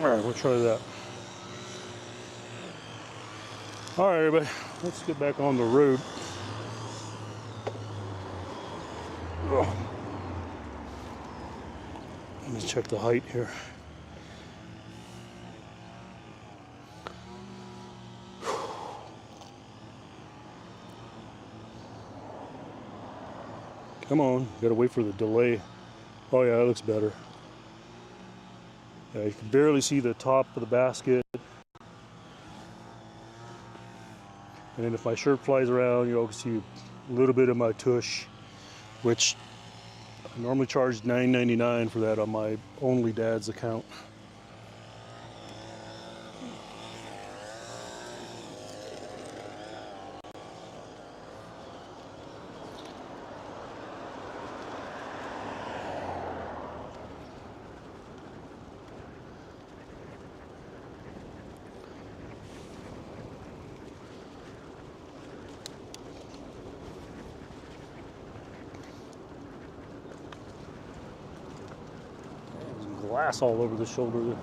all right, we'll try that. All right, everybody, let's get back on the road. Ugh. Let me check the height here. Come on, gotta wait for the delay. Oh yeah, that looks better. Yeah, you can barely see the top of the basket. And then if my shirt flies around, you can see a little bit of my tush, which I normally charge $9.99 for that on my Only Dad's account. Glass all over the shoulder there.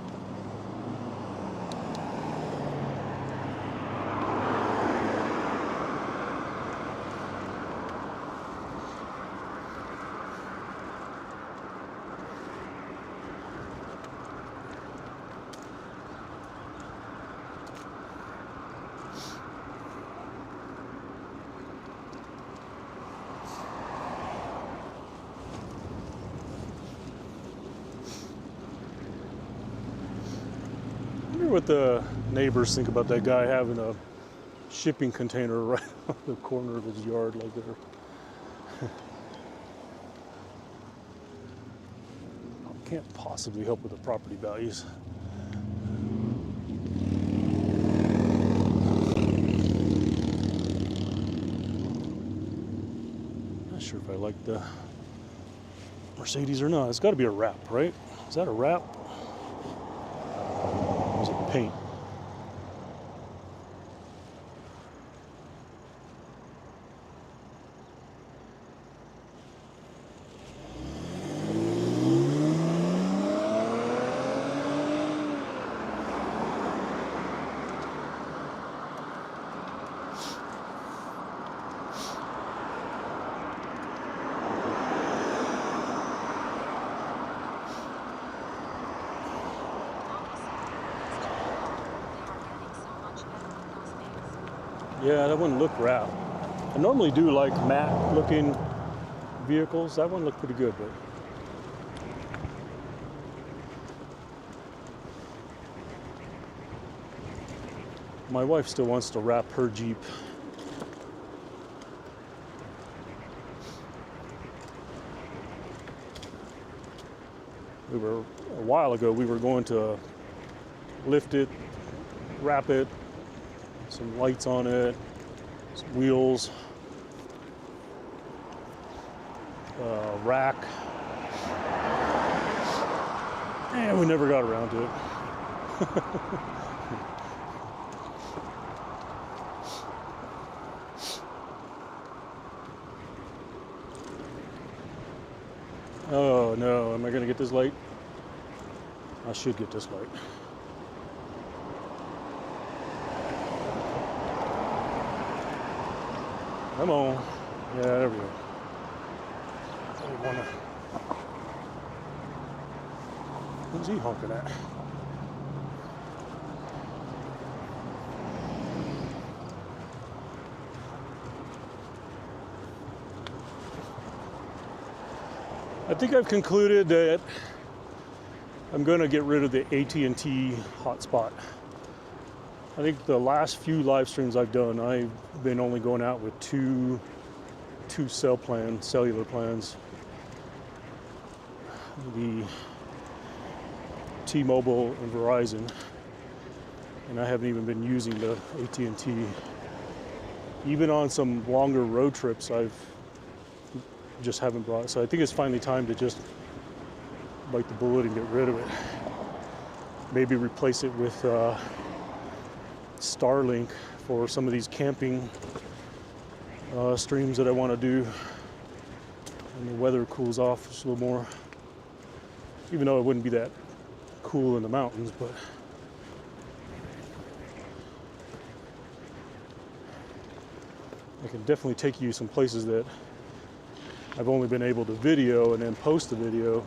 I wonder what the neighbors think about that guy having a shipping container right on the corner of his yard like there. Can't possibly help with the property values. Not sure if I like the Mercedes or not. It's got to be a wrap, right? Is that a wrap? Or is it paint? Yeah, that one looked wrapped. I normally do like matte looking vehicles. That one looked pretty good, but my wife still wants to wrap her Jeep. A while ago, we were going to lift it, wrap it, some lights on it, some wheels, rack, and we never got around to it. Oh no, am I gonna get this light? I should get this light. Come on. Yeah, there we go. Who's he honking at? I think I've concluded that I'm going to get rid of the AT&T hotspot. I think the last few live streams I've done, I've been only going out with two cellular plans. The T-Mobile and Verizon, and I haven't even been using the AT&T. Even on some longer road trips, I've just haven't brought it. So I think it's finally time to just bite the bullet and get rid of it. Maybe replace it with Starlink for some of these camping streams that I want to do when the weather cools off just a little more. Even though it wouldn't be that cool in the mountains, but I can definitely take you some places that I've only been able to video and then post the video.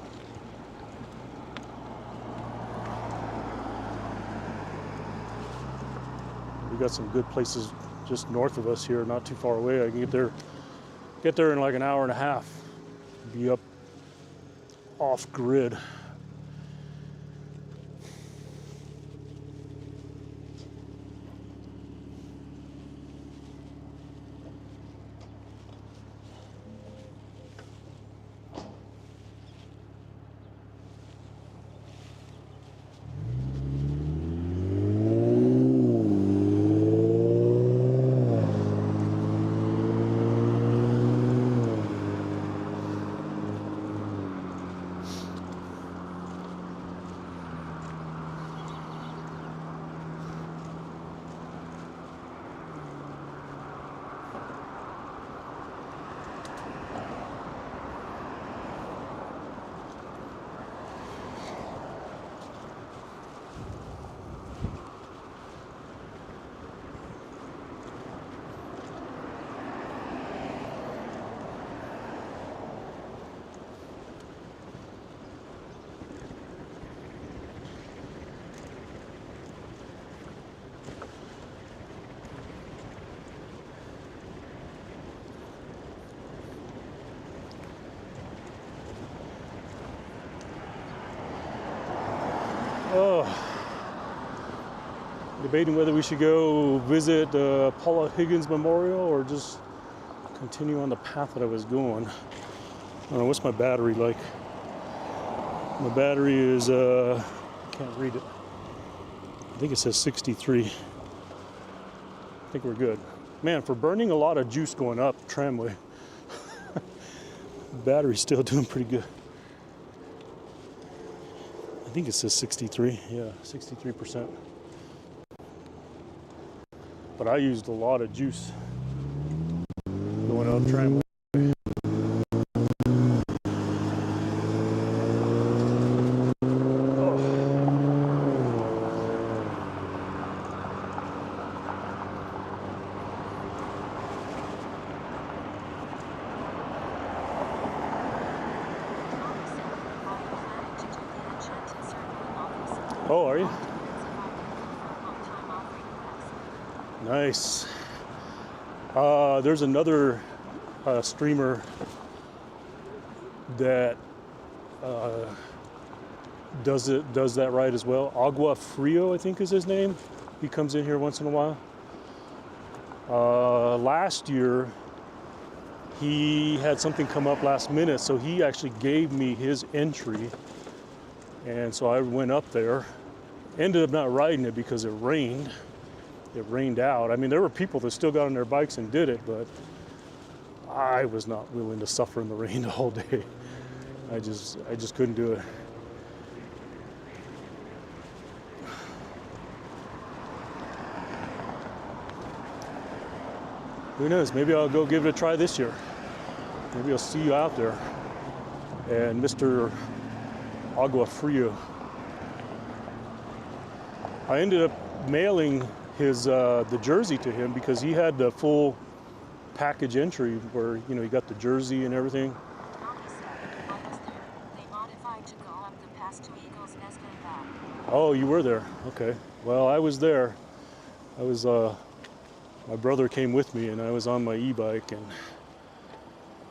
We got some good places just north of us here, not too far away. I can get there in like an hour and a half. Be up off grid. Debating whether we should go visit Paula Higgins Memorial or just continue on the path that I was going. I don't know, what's my battery like? My battery is, I can't read it. I think it says 63. I think we're good. Man, for burning a lot of juice going up tramway, battery's still doing pretty good. think it says 63. Yeah, 63%. But I used a lot of juice going out trying. Oh, are you? Nice. There's another streamer that does that ride as well. Agua Frio, I think is his name. He comes in here once in a while. Last year, he had something come up last minute, so he actually gave me his entry, and so I went up there. Ended up not riding it because it rained. It rained out. I mean, there were people that still got on their bikes and did it, but I was not willing to suffer in the rain the whole day. I just couldn't do it. Who knows? Maybe I'll go give it a try this year. Maybe I'll see you out there. And Mr. Agua Frio. I ended up mailing his the jersey to him because he had the full package entry where, you know, he got the jersey and everything. Oh, you were there. Okay. Well, I was there. I was my brother came with me and I was on my e-bike, and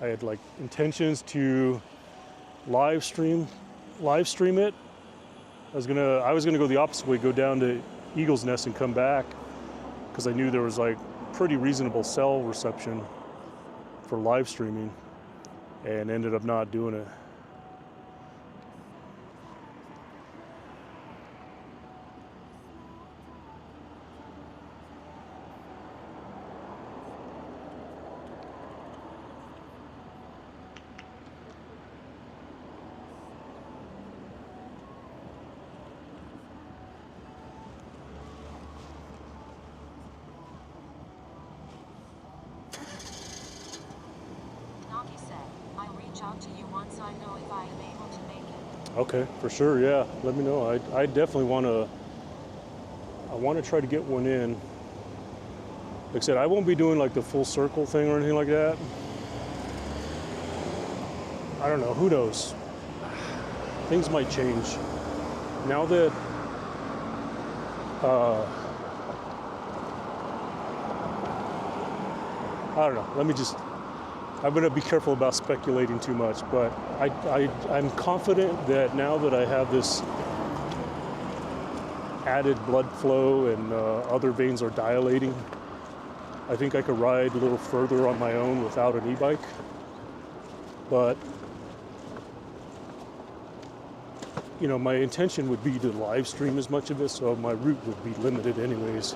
I had like intentions to live stream it. I was gonna go the opposite way, go down to Eagle's Nest and come back, because I knew there was like pretty reasonable cell reception for live streaming, and ended up not doing it. Out to you once I know if I am able to make it. Okay, for sure. Yeah, let me know. I definitely want to. I want to try to get one in. Like I said, I won't be doing like the full circle thing or anything like that. I don't know. Who knows? Things might change. Now that I don't know. I'm going to be careful about speculating too much, but I'm confident that now that I have this added blood flow and other veins are dilating, I think I could ride a little further on my own without an e-bike. But, you know, my intention would be to live stream as much of it, so my route would be limited anyways.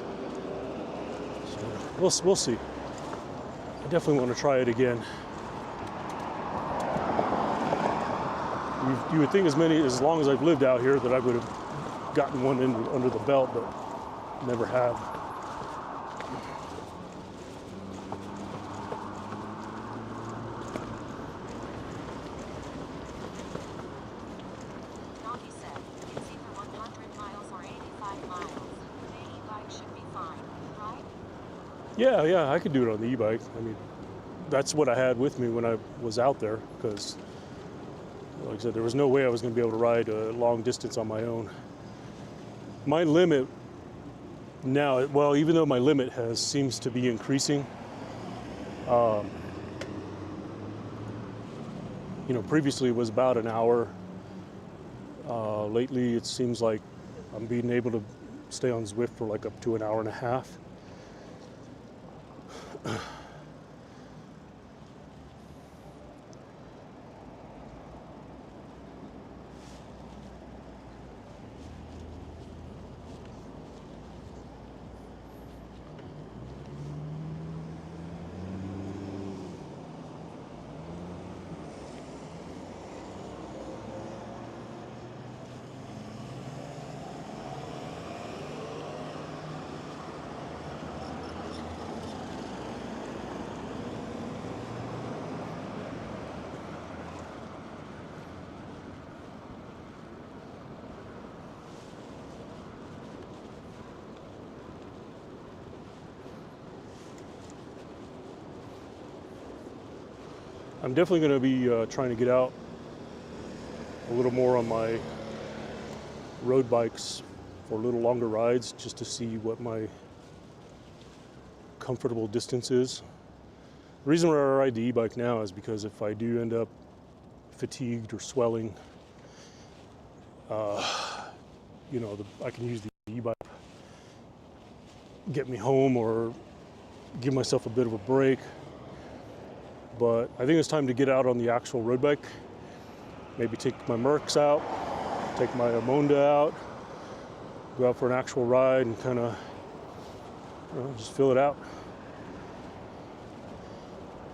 So we'll see. I definitely want to try it again. You would think as long as I've lived out here that I would have gotten one under the belt, but never have. Nagi said, it's either 100 miles or 85 miles. The e-bike should be fine, right? Yeah, I could do it on the e-bike. I mean, that's what I had with me when I was out there, because, like I said, there was no way I was going to be able to ride a long distance on my own. My limit now, well, even though my limit seems to be increasing, you know, previously it was about an hour. Lately, it seems like I'm being able to stay on Zwift for like up to an hour and a half. I'm definitely going to be trying to get out a little more on my road bikes for a little longer rides, just to see what my comfortable distance is. The reason why I ride the e-bike now is because if I do end up fatigued or swelling, I can use the e-bike, get me home or give myself a bit of a break. But I think it's time to get out on the actual road bike. Maybe take my Mercs out, take my Amonda out, go out for an actual ride and kind of just fill it out.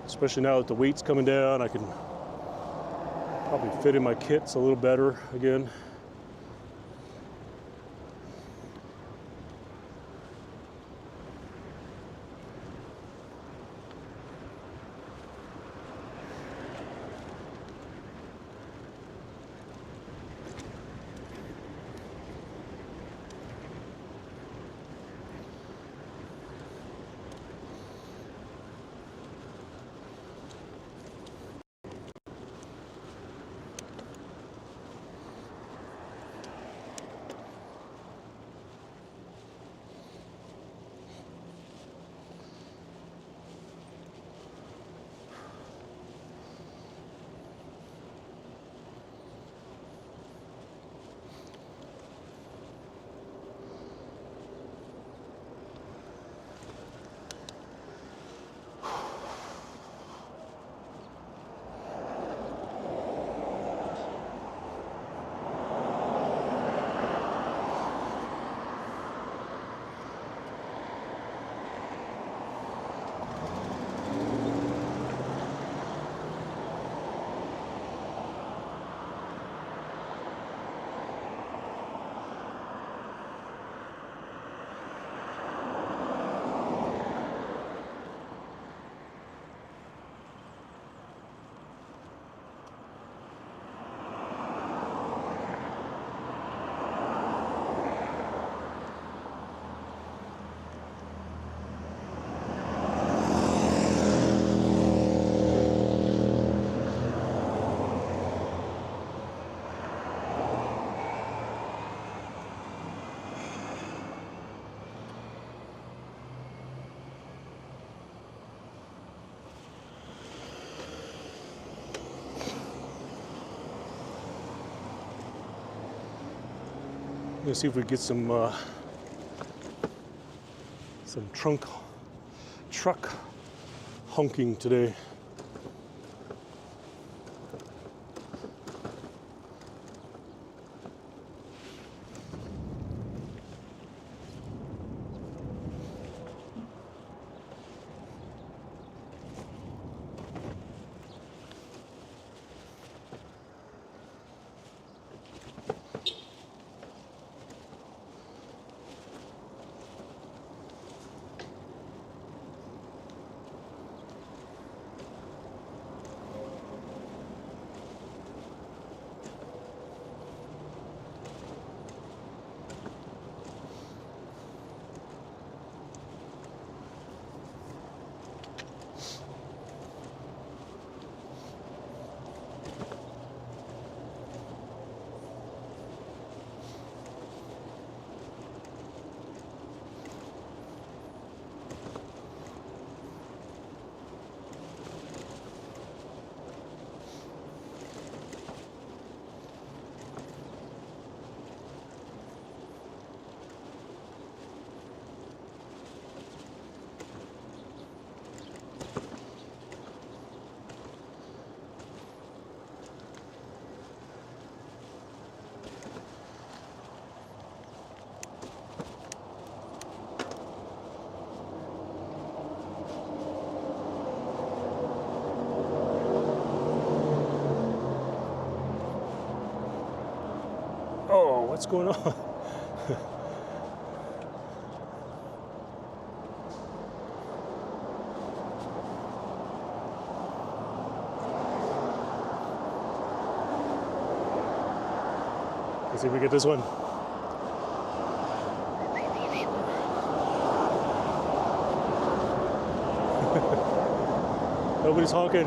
Especially now that the weight's coming down, I can probably fit in my kits a little better again. Let's see if we get some truck honking today. Oh, what's going on? Let's see if we get this one. Nobody's honking.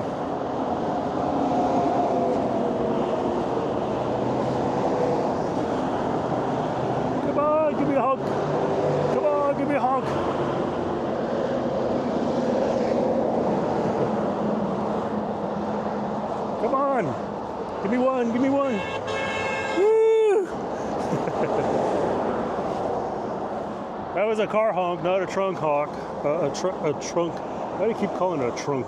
on. Give me one, give me one. Woo! That was a car honk, not a trunk honk. A trunk. Why do you keep calling it a trunk?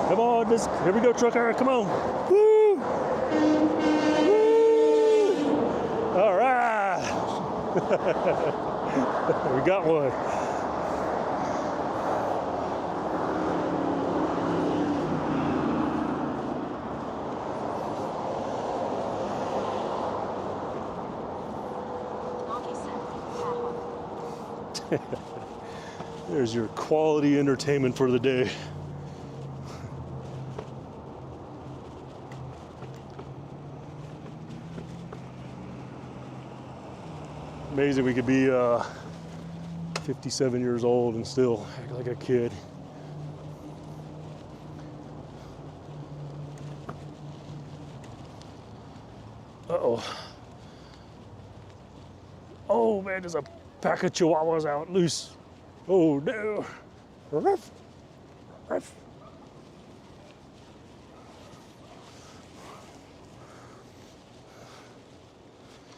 Come on, here we go, trucker, come on. Woo! Woo! All right. We got one. There's your quality entertainment for the day. Amazing we could be 57 years old and still act like a kid. Uh-oh. Oh man, there's a pack of chihuahuas out loose. Oh no. Ruff. Ruff.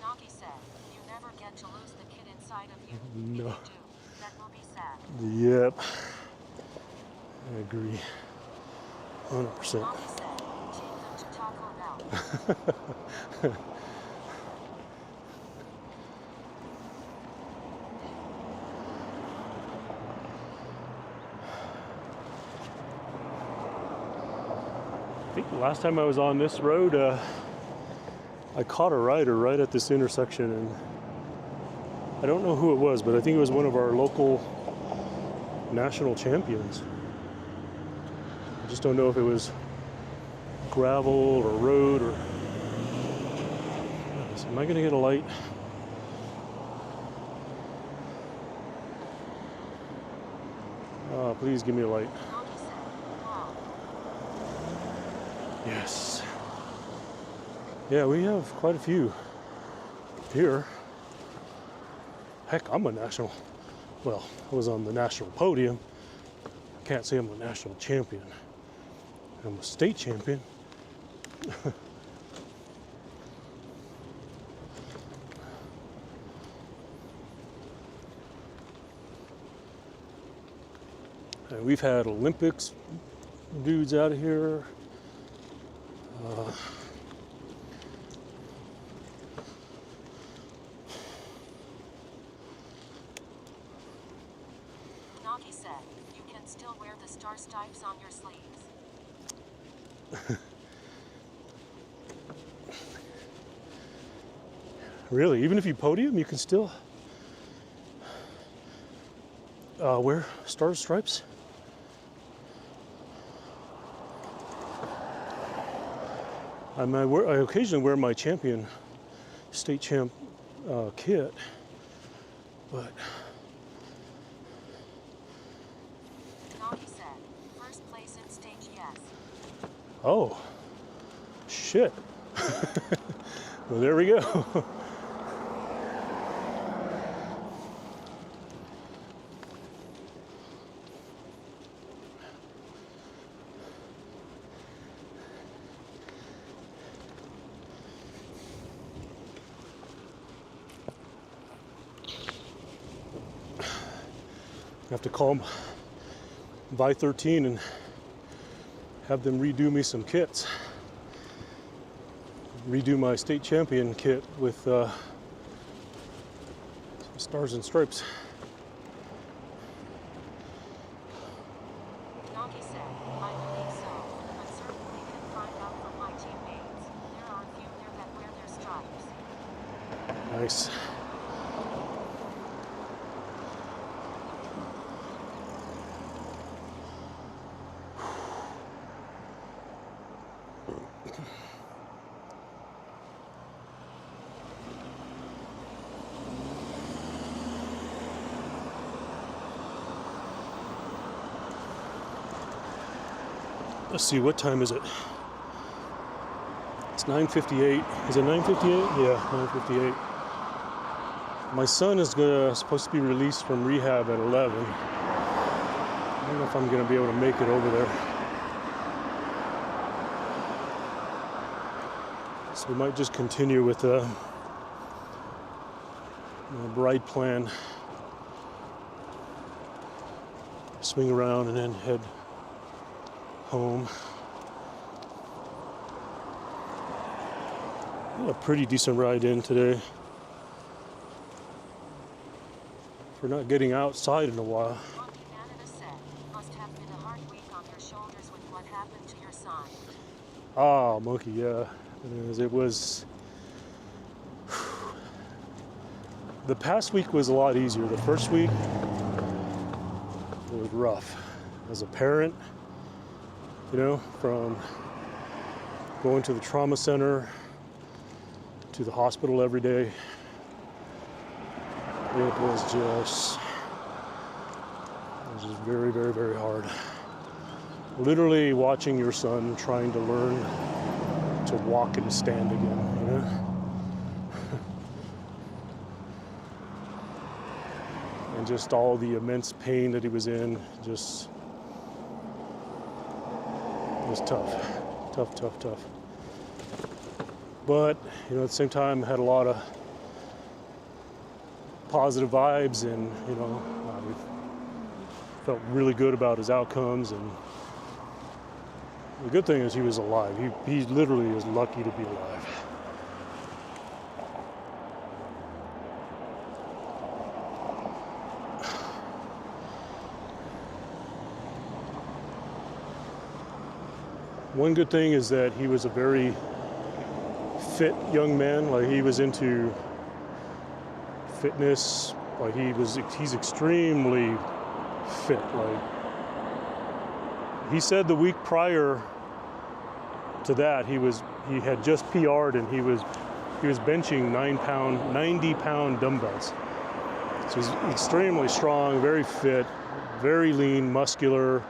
Naki said, you never get to lose the kid inside of you. No. If you do, that will be sad. Yep. I agree. 100%. Naki said, take them to Taco Bell. I think the last time I was on this road, I caught a rider right at this intersection, and I don't know who it was, but I think it was one of our local national champions. I just don't know if it was gravel or road or... Am I gonna get a light? Please give me a light. Naki said, wow. Yes. Yeah, we have quite a few here. Heck, I'm a national, well, I was on the national podium. I can't say I'm a national champion. I'm a state champion. And we've had Olympics dudes out of here. Naki said, you can still wear the star stripes on your sleeves. Really, even if you podium, you can still wear star stripes? I occasionally wear my champion, state champ kit, but... Naki said, first place in stage, yes. Oh, shit. Well, there we go. I have to call by 13 and have them redo me some kits. Redo my state champion kit with some stars and stripes. Naki said, I believe so, but certainly can find out from my teammates. There are a few there that wear their stripes. Nice. Let's see, what time is it? It's 9:58. Is it 9:58? Yeah, 9:58. My son is supposed to be released from rehab at 11. I don't know if I'm going to be able to make it over there. So we might just continue with the ride plan. Swing around and then head home. Got a pretty decent ride in today. For not getting outside in a while. Monkey Canada said, must have been a hard week on your shoulders with what happened to your son. Ah, Monkey, yeah. It was. The past week was a lot easier. The first week, it was rough. As a parent, you know, from going to the trauma center to the hospital every day, it was just very, very, very hard. Literally watching your son trying to learn to walk and stand again, you know? And just all the immense pain that he was in, just it was tough. Tough. But, you know, at the same time, had a lot of positive vibes, and, you know, I felt really good about his outcomes. And the good thing is he was alive. He literally is lucky to be alive. One good thing is that he was a very fit young man. Like, he was into fitness. Like, he's extremely fit. Like, he said the week prior to that he had just PR'd, and he was benching 90 pound dumbbells. So he's extremely strong, very fit, very lean, muscular,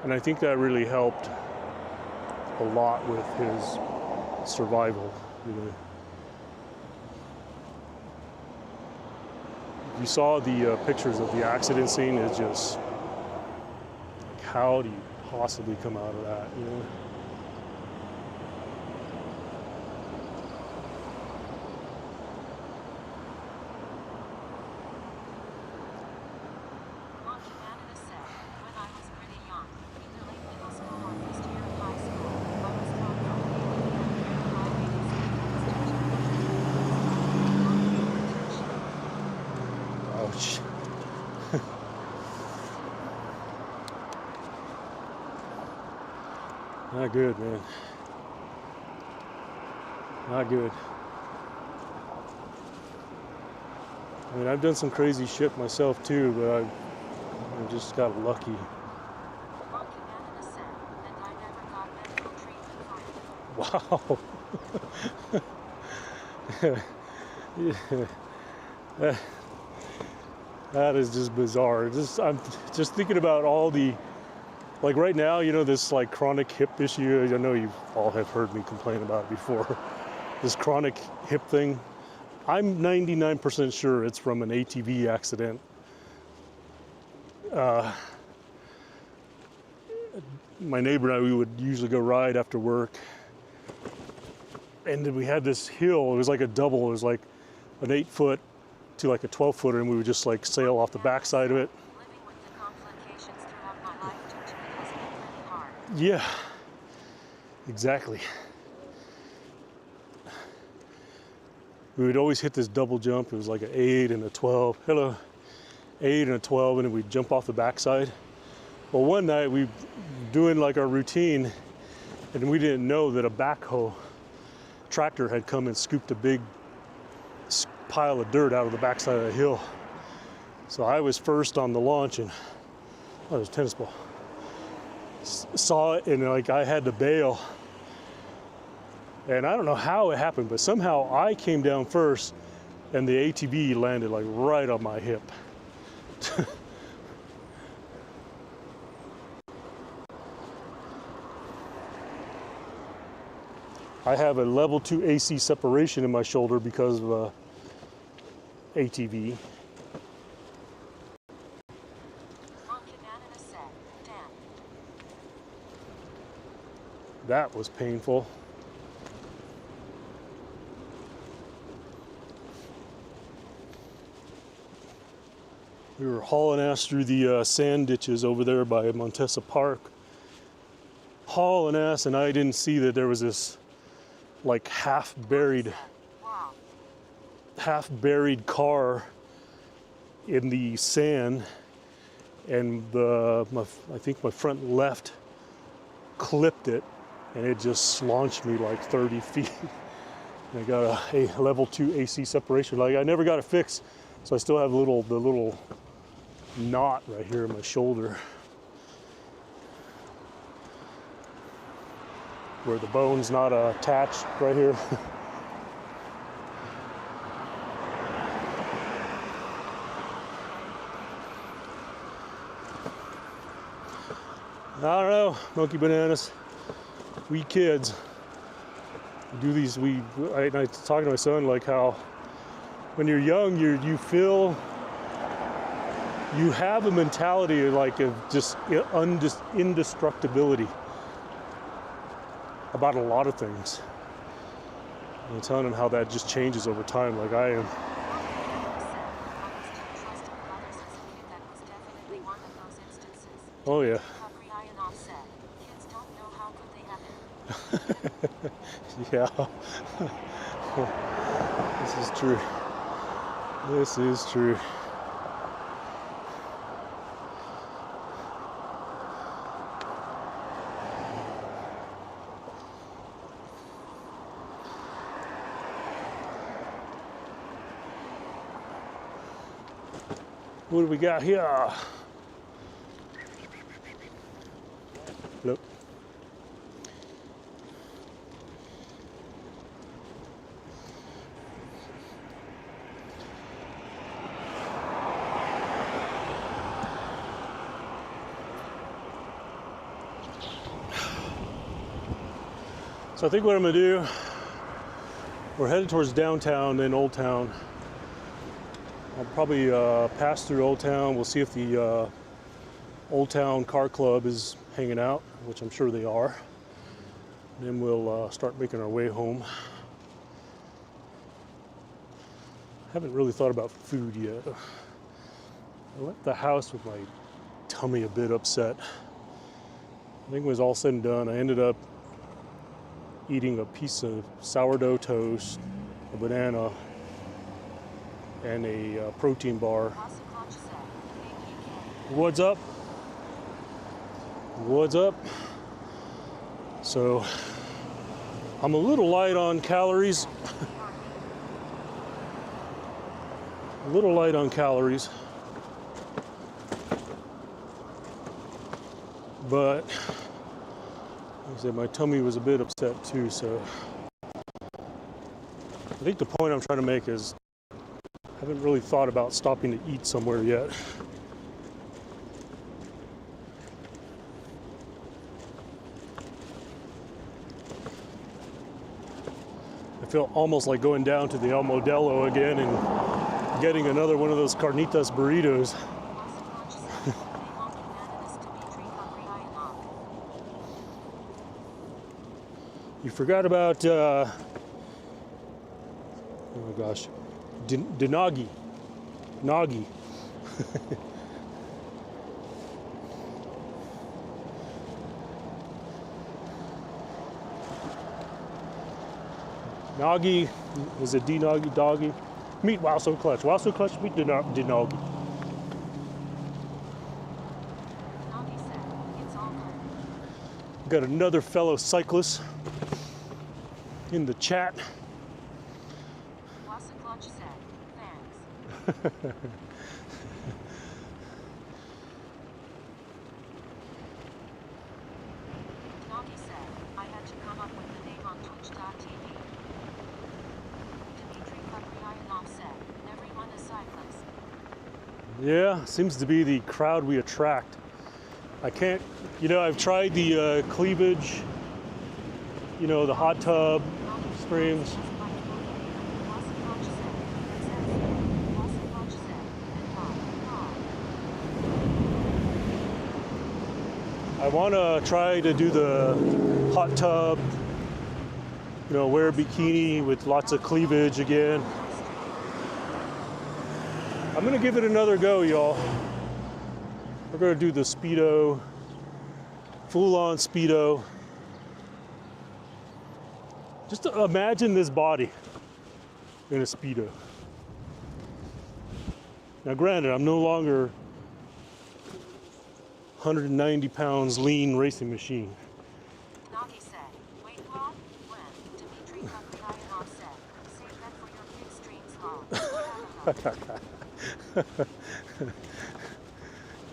and I think that really helped a lot with his survival, you know. If you saw the pictures of the accident scene, it's just like, how do you possibly come out of that, you know? Monkey Canada said, when I was pretty young, either late middle school or first year of high school, I was caught Ouch. Not good, man. Not good. I mean, I've done some crazy shit myself too, but I just got lucky. Monkey Canada said, and I never got medical treatment for it. Wow. That is just bizarre. I'm just thinking about all the, like right now, you know, this like chronic hip issue. I know you all have heard me complain about it before. This chronic hip thing. I'm 99% sure it's from an ATV accident. My neighbor and I, we would usually go ride after work. And then we had this hill. It was like a double. It was like an 8-foot to like a 12-footer, and we would just like sail off the backside of it. Living with the complications throughout my life due to it has been pretty hard. Yeah, exactly. We would always hit this double jump. It was like an 8 and a 12. Hello. 8 and a 12, and then we'd jump off the backside. Well, one night we were doing like our routine, and we didn't know that a backhoe tractor had come and scooped a big pile of dirt out of the backside of the hill. So I was first on the launch, and oh, there's a tennis ball. Saw it, and like I had to bail. And I don't know how it happened, but somehow I came down first, and the ATV landed like right on my hip. I have a level 2 AC separation in my shoulder because of ATV. Monkey Canada said, damn. That was painful. We were hauling ass through the sand ditches over there by Montesa Park. Hauling ass, and I didn't see that there was this like half buried car in the sand, and I think my front left clipped it, and it just launched me like 30 feet. And I got a level 2 AC separation. Like, I never got it fixed, so I still have the little knot right here in my shoulder where the bone's not attached right here. I don't know, monkey bananas. We kids do these. I talking to my son like how when you're young, you feel you have a mentality like of just indestructibility about a lot of things. And I'm telling him how that just changes over time. Like I am. Oh yeah. Yeah. This is true. This is true. What do we got here? Look. So I think what I'm gonna do, we're headed towards downtown, then Old Town. I'll probably pass through Old Town. We'll see if the Old Town Car Club is hanging out, which I'm sure they are. Then we'll start making our way home. Haven't really thought about food yet. I left the house with my tummy a bit upset. I think when it was all said and done, I ended up eating a piece of sourdough toast, a banana, and a protein bar. What's up? What's up? So I'm a little light on calories. A little light on calories. But like I said, my tummy was a bit upset too, so I think the point I'm trying to make is I haven't really thought about stopping to eat somewhere yet. I feel almost like going down to the El Modelo again and getting another one of those carnitas burritos. You forgot about, oh my gosh, Denagi. Nagi. Nagi, is it Denagi, doggy? Meet Wow So Clutch. Wow So Clutch, meet Denagi. Got another fellow cyclist in the chat. Yeah, seems to be the crowd we attract. I can't, I've tried the cleavage, the hot tub streams. I want to try to do the hot tub, wear a bikini with lots of cleavage again. I'm gonna give it another go, y'all. We're gonna do the Speedo, full-on Speedo. Just imagine this body in a Speedo. Now granted, I'm no longer 190 pounds lean racing machine. Nagi said, wait what? When? Dimitri Kuklayanov said, save that for your big streams, lol.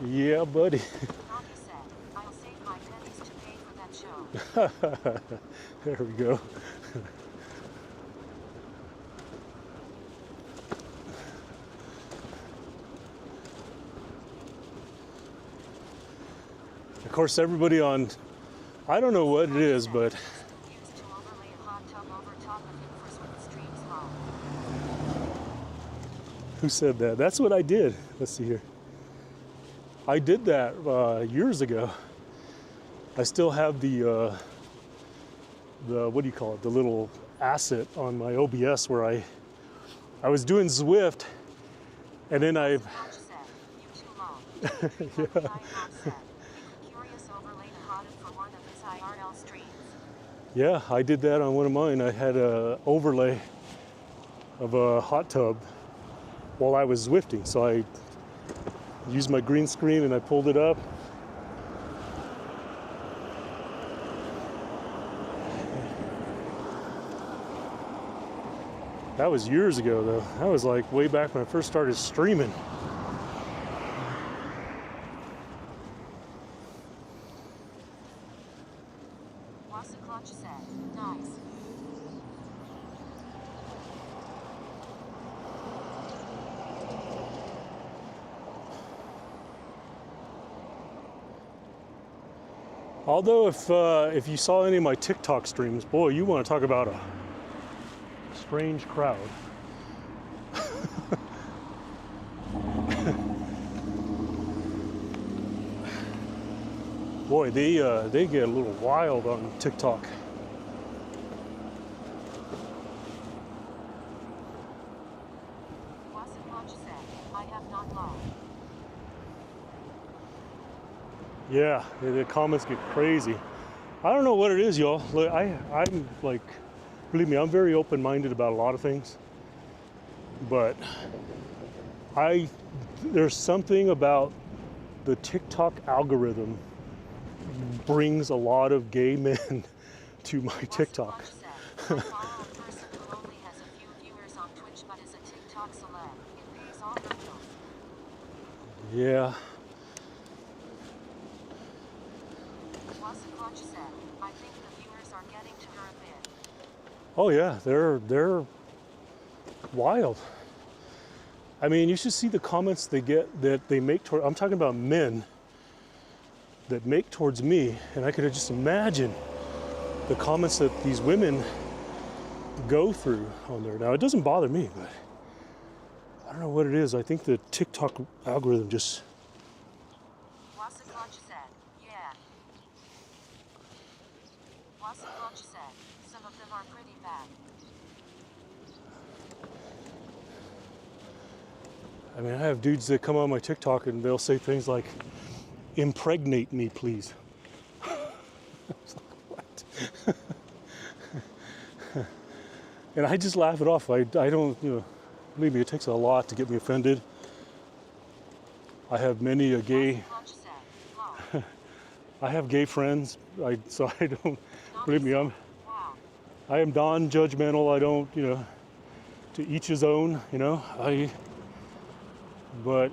Yeah, buddy. Nagi said, I'll save my pennies to pay for that show. There we go. Of course, everybody on, I don't know what it is, but Used to overlay a hot tub over top of it for swift streams, lol. who said that? That's what I did. Let's see here. I did that years ago. I still have the what do you call it? The little asset on my OBS where I was doing Zwift, and then I. Watch said, you too long. Dimitri Kuklayanov said, Curious overlaid a hot tub for one of his IRL streams. Yeah, I did that on one of mine. I had a overlay of a hot tub while I was Zwifting, so I used my green screen and I pulled it up. That was years ago, though. That was like way back when I first started streaming. Wasaclutch said, nice. Although if you saw any of my TikTok streams, boy, you want to talk about a strange crowd. Boy, they get a little wild on TikTok. Wasaclutch said, I have not logged. Yeah, the comments get crazy. I don't know what it is, y'all. Look, I'm like, believe me, I'm very open-minded about a lot of things. But there's something about the TikTok algorithm brings a lot of gay men to my TikTok. Wasaclutch said, I follow a person who only has a few viewers on Twitch but is a TikTok celeb. It pays all her bills. Yeah. Wasaclutch said, I think the viewers are getting to her a bit. Oh yeah, they're wild. I mean, you should see the comments they get that they make toward. I'm talking about men that make towards me, and I could just imagine the comments that these women go through on there. Now, it doesn't bother me, but I don't know what it is. I think the TikTok algorithm just. Wasaclutch said, yeah. Wasaclutch said, some of them are pretty bad. I mean, I have dudes that come on my TikTok and they'll say things like, impregnate me, please. It's like, what? And I just laugh it off. I don't, believe me, it takes a lot to get me offended. I have many a gay, Wasaclutch said, wow. I have gay friends, so I don't, believe me, Wow. I am non-judgmental. I don't, to each his own, but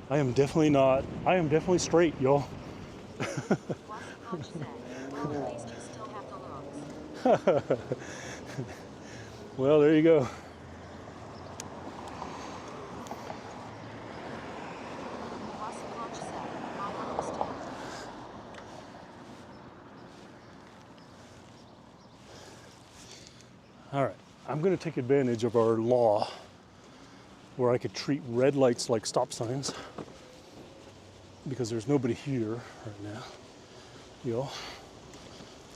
I am definitely straight, y'all. Wasaclutch said, well, at least you still have the looks. Well, there you go. Wasaclutch said, I understand. All right, I'm going to take advantage of our law where I could treat red lights like stop signs because there's nobody here right now,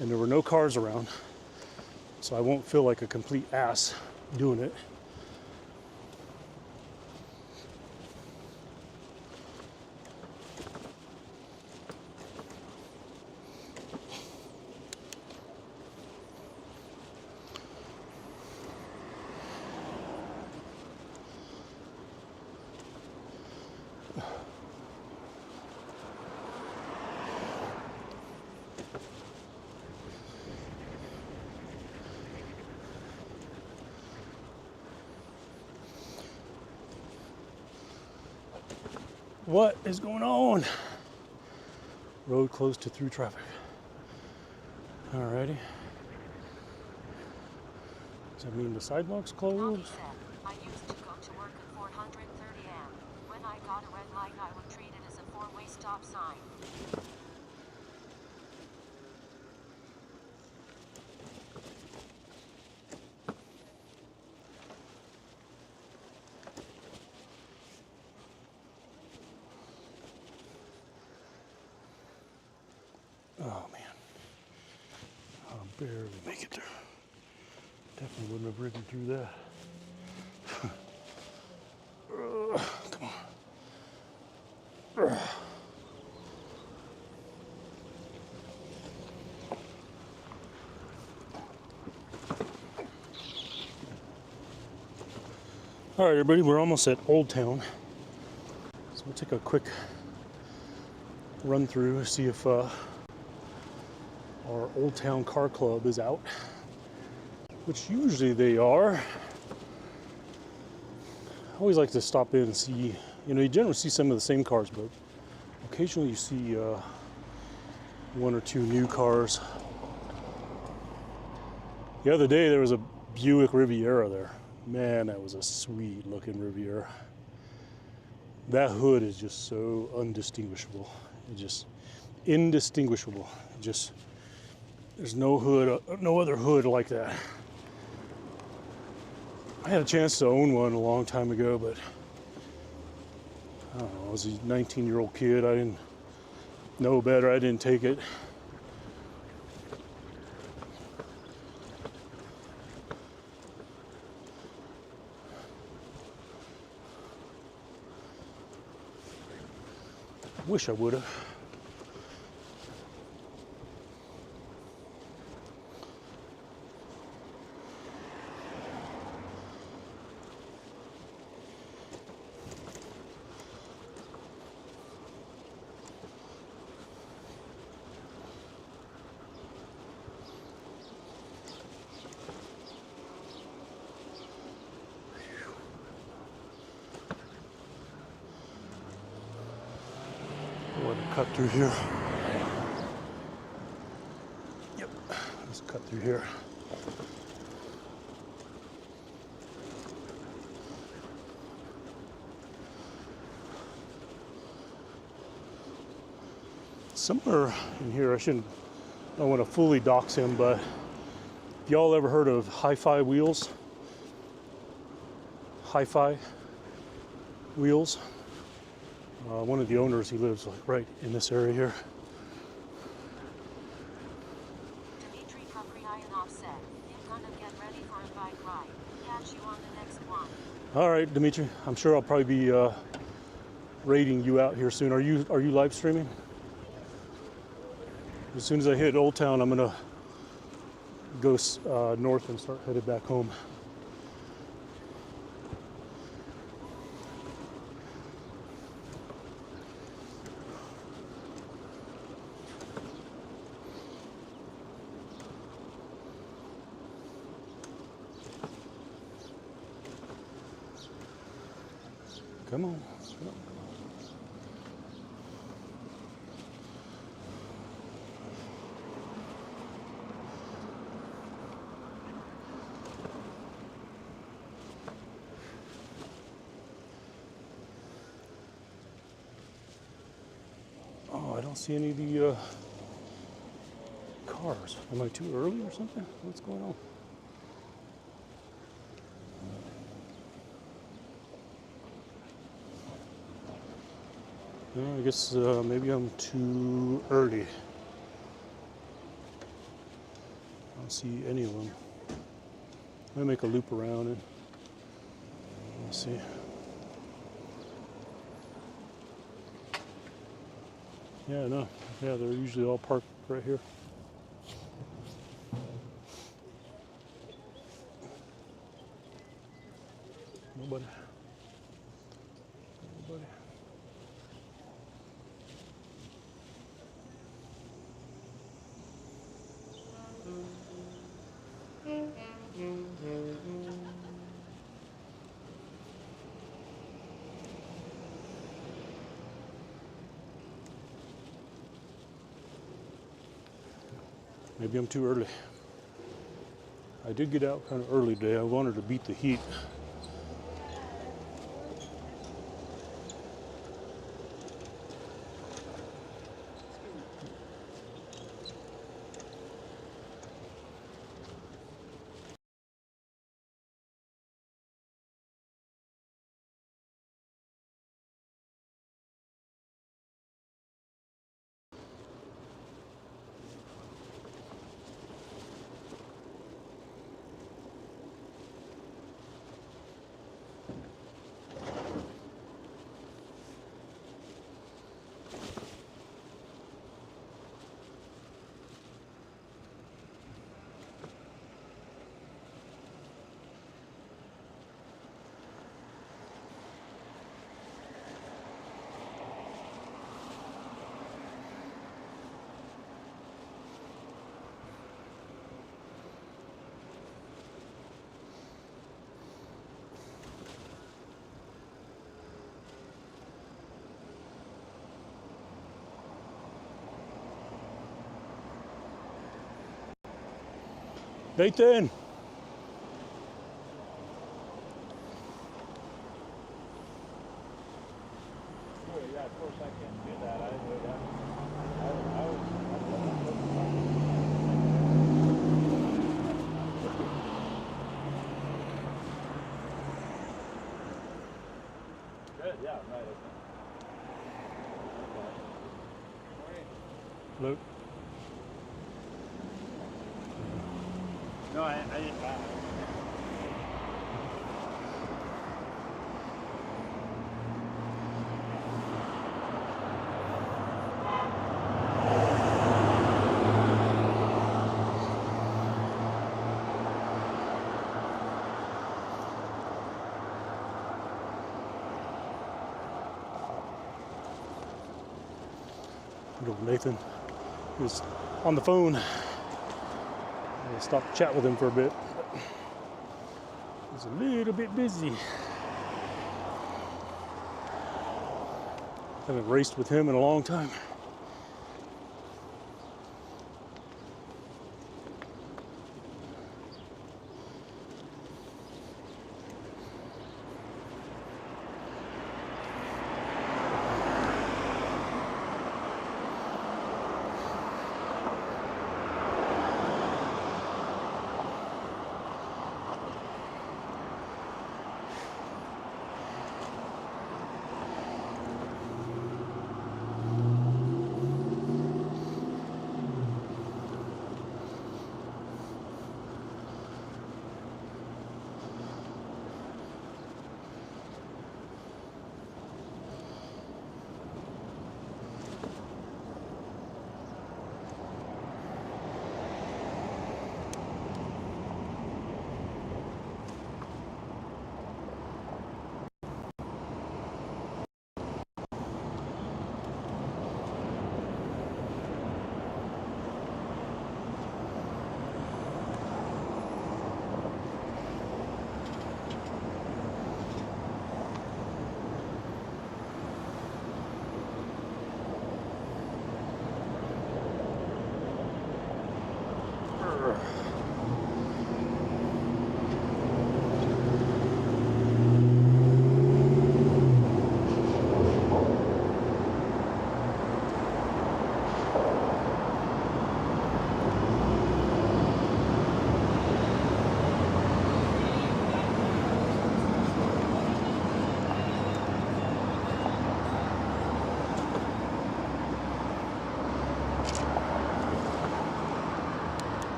and there were no cars around, so I won't feel like a complete ass doing it. What is going on? Road closed to through traffic. Alrighty. Does that mean the sidewalk's Mommy closed? said, I used to go to work at 430 am. When I got a red light, I would treat it as a four-way stop sign. Oh man. I'll barely make it through. Definitely wouldn't have ridden through that. Come on. All right, everybody, we're almost at Old Town. So we'll take a quick run through, see if our Old Town Car Club is out, which usually they are. I always like to stop in and see, you generally see some of the same cars, but occasionally you see one or two new cars. The other day there was a Buick Riviera there. Man, that was a sweet looking Riviera. That hood is just so undistinguishable. It's just indistinguishable. There's no hood, no other hood like that. I had a chance to own one a long time ago, but I don't know, I was a 19-year-old kid. I didn't know better. I didn't take it. Wish I would have. Cut through here. Yep, let's cut through here. Somewhere in here, I don't want to fully dox him, but y'all ever heard of Hi-Fi Wheels? Hi-Fi Wheels? One of the owners, he lives like right in this area here. Dimitri Kapriyanov said, I'm gonna get ready for a bike ride. Catch you on the next one. All right, Dimitri. I'm sure I'll probably be raiding you out here soon. Are you live streaming? As soon as I hit Old Town, I'm gonna go north and start headed back home. Come on. Let's go. Oh, I don't see any of the cars. Am I too early or something? What's going on? I guess maybe I'm too early. I don't see any of them. Let me make a loop around and let's see. Yeah, no. Yeah, they're usually all parked right here. Nobody. Nobody. Maybe I'm too early. I did get out kind of early today. I wanted to beat the heat. Nathan! Yeah, of course I can't do that. I good, yeah, right, okay. Luke? No, I Little Nathan is on the phone. I stopped to chat with him for a bit. He's a little bit busy. Haven't raced with him in a long time.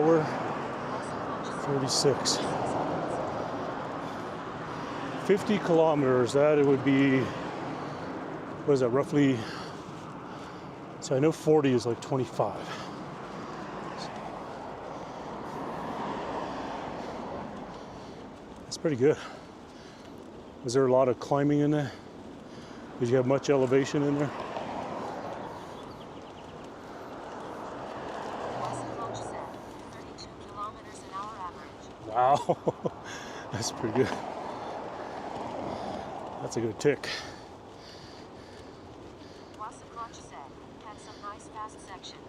hour 36. 50 kilometers, that it would be, what is that, roughly, so I know 40 is like 25. That's pretty good. Was there a lot of climbing in there? Did you have much elevation in there? said 32 kilometers an hour average. Wow, that's pretty good. That's a good tick. Wasatch said had some nice fast sections.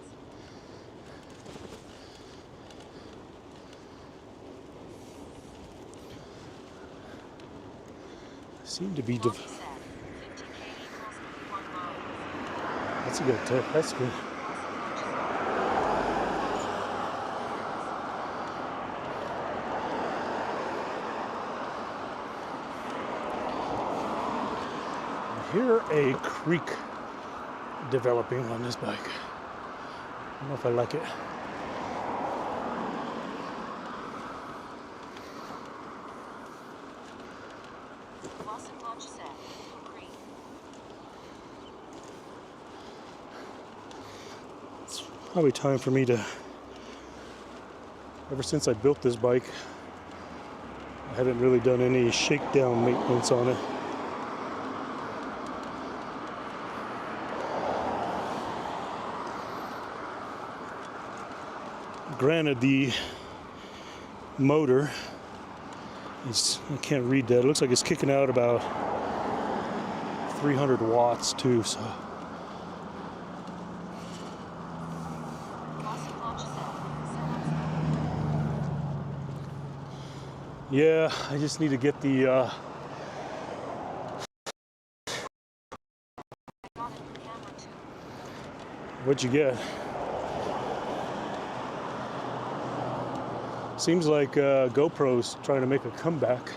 Seem to be. Said 50K equals 51 miles. That's a good tick. That's good. I hear a creek developing on this bike. I don't know if I like it. Wasatch said Creek. It's probably time for me to, ever since I built this bike, I haven't really done any shakedown maintenance on it. Granted, the motor is, I can't read that. It looks like it's kicking out about 300 watts too, so. Yeah, I just need to get the what'd you get? Seems like GoPro's trying to make a comeback.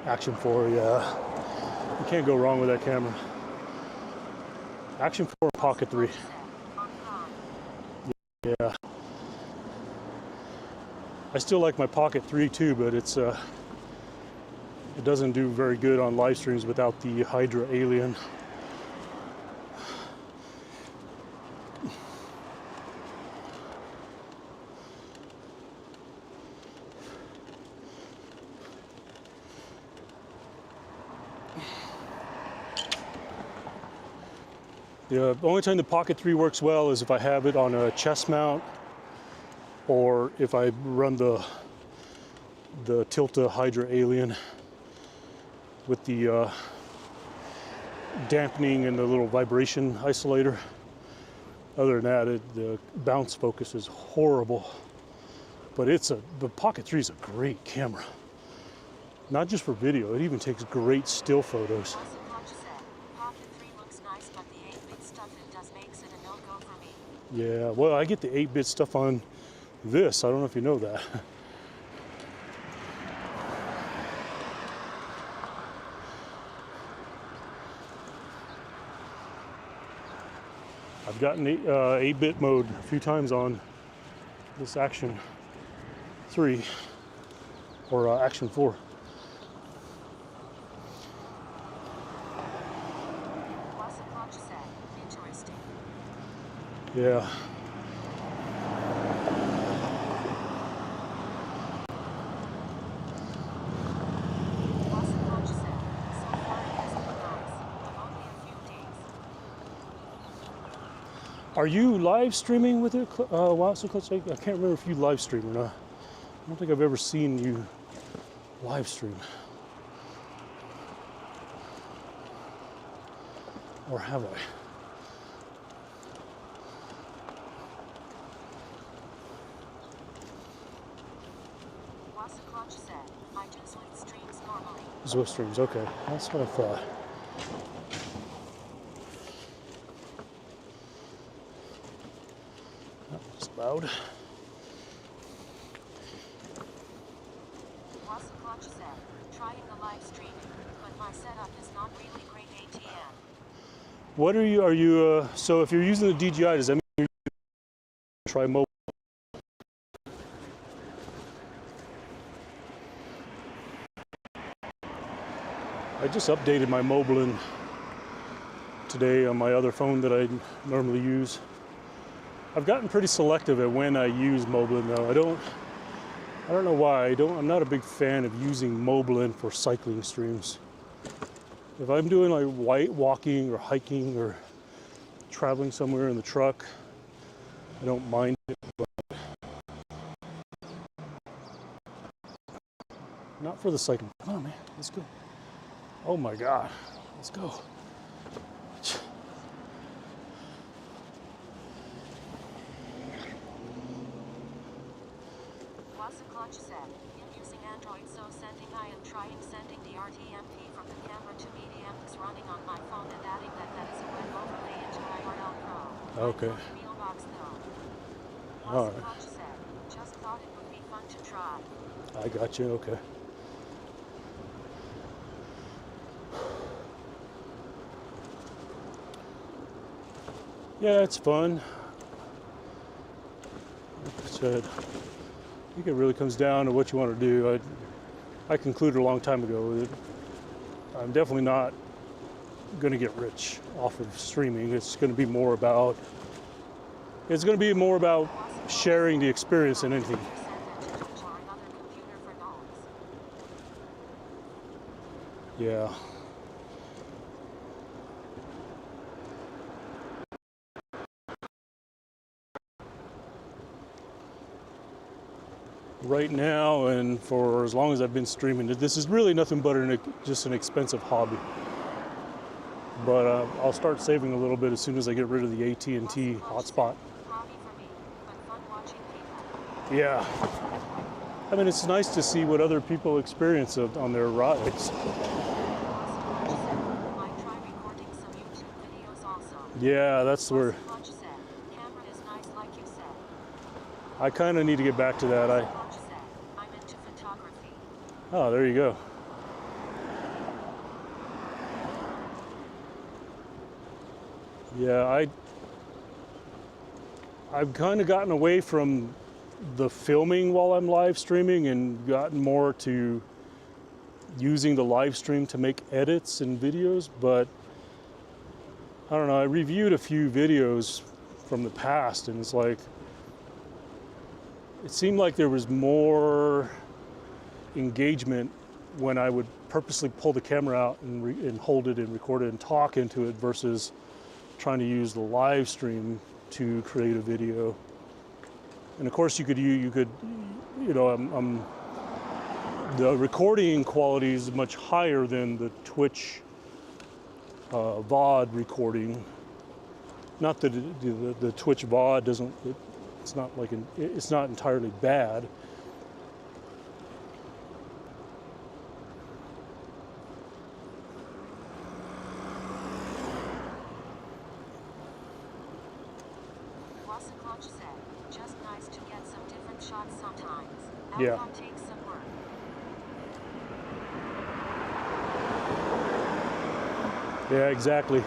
Action 4, yeah. You can't go wrong with that camera. Action 4 Pocket 3. Yeah. I still like my Pocket 3 too, but it's it doesn't do very good on live streams without the Hydra Alien. The only time the Pocket 3 works well is if I have it on a chest mount, or if I run the Tilta Hydra Alien with the dampening and the little vibration isolator. Other than that, the bounce focus is horrible. But the Pocket 3 is a great camera. Not just for video, it even takes great still photos. Yeah, well, I get the 8-bit stuff on this. I don't know if you know that. I've gotten 8-bit mode a few times on this Action 3 or Action 4. Yeah. Are you live streaming with it? Wow, so I can't remember if you live stream or not. I don't think I've ever seen you live stream. Or have I? Zwift streams, okay. That's what I thought. That was loud. Wasatch said, trying the live streaming, but my setup is not really great ATM. What are you, so if you're using the DJI, does that mean you're try mobile? I just updated my Moblin today on my other phone that I normally use. I've gotten pretty selective at when I use Moblin though. I don't know why. I'm not a big fan of using Moblin for cycling streams. If I'm doing like white walking or hiking or traveling somewhere in the truck, I don't mind it, but not for the cycling. Come on, man, let's go. Oh my God, let's go. Wasaclutch said, in using Android so sending I am trying sending the RTMP from the camera to medium is running on my phone and adding that is a web overlay into IRL Pro. Okay. Mailbox though. All right. Wasaclutch said, just thought it would be fun to try. I got you, okay. Yeah, it's fun. Like I said, I think it really comes down to what you want to do. I concluded a long time ago that I'm definitely not going to get rich off of streaming. It's going to be more about sharing the experience than anything. Yeah. Right now, and for as long as I've been streaming, this is really nothing but just an expensive hobby. But I'll start saving a little bit as soon as I get rid of the AT&T hotspot. Yeah. I mean, it's nice to see what other people experience on their rides. Yeah, that's where I kind of need to get back to that. I'm into photography. Oh, there you go. Yeah, I've kind of gotten away from the filming while I'm live streaming and gotten more to using the live stream to make edits and videos, but I don't know, I reviewed a few videos from the past and it's like, it seemed like there was more engagement when I would purposely pull the camera out and hold it and record it and talk into it versus trying to use the live stream to create a video. And of course you could the recording quality is much higher than the Twitch VOD recording. Not that the Twitch VOD doesn't, it's not like it's not entirely bad. Wasaclutch said, just nice to get some different shots sometimes. Yeah. Outcome takes some work. Yeah, exactly.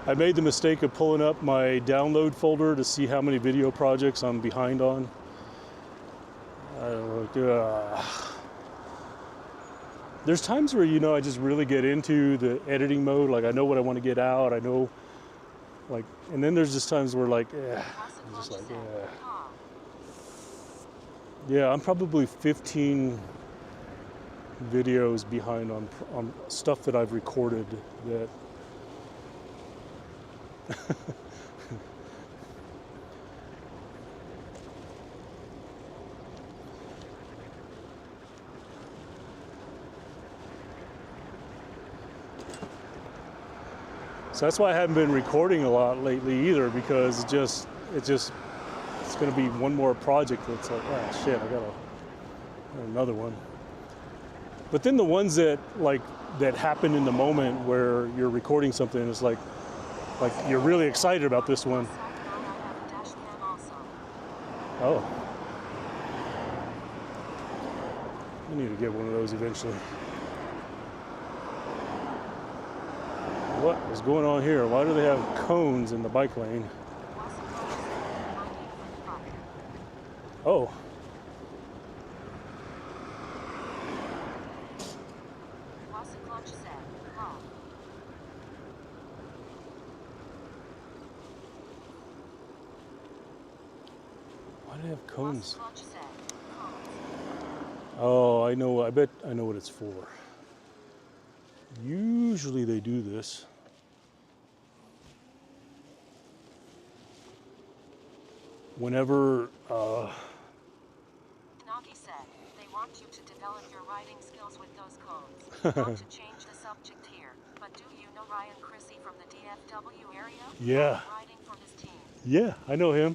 I made the mistake of pulling up my download folder to see how many video projects I'm behind on. There's times where, I just really get into the editing mode. Like, I know what I want to get out. I know, like, and then there's just times where, like, I'm just like, yeah, I'm probably 15 videos behind on stuff that I've recorded that so that's why I haven't been recording a lot lately either, because it's going to be one more project that's like, oh shit, I got another one. But then the ones that happen in the moment where you're recording something, it's like you're really excited about this one. Oh. I need to get one of those eventually. What is going on here? Why do they have cones in the bike lane? Oh. Why do they have cones? Oh, I know. I bet I know what it's for. Usually they do this. Whenever, Nagi said they want you to develop your riding skills with those cones. Not to change the subject here, but do you know Ryan Chrissy from the DFW area? Yeah. Riding for his team. Yeah, I know him.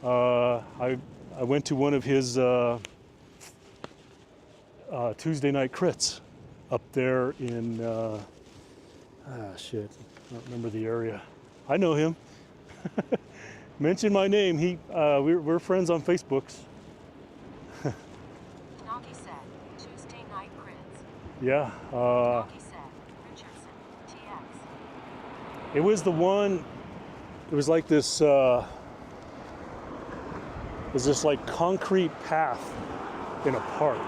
I went to one of his Tuesday night crits up there in shit, I don't remember the area. I know him. Mention my name. We're friends on Facebooks. Nagi said Tuesday night crits. Yeah. Nagi said Richardson TX. It was the one. It was like this. It was this like concrete path in a park,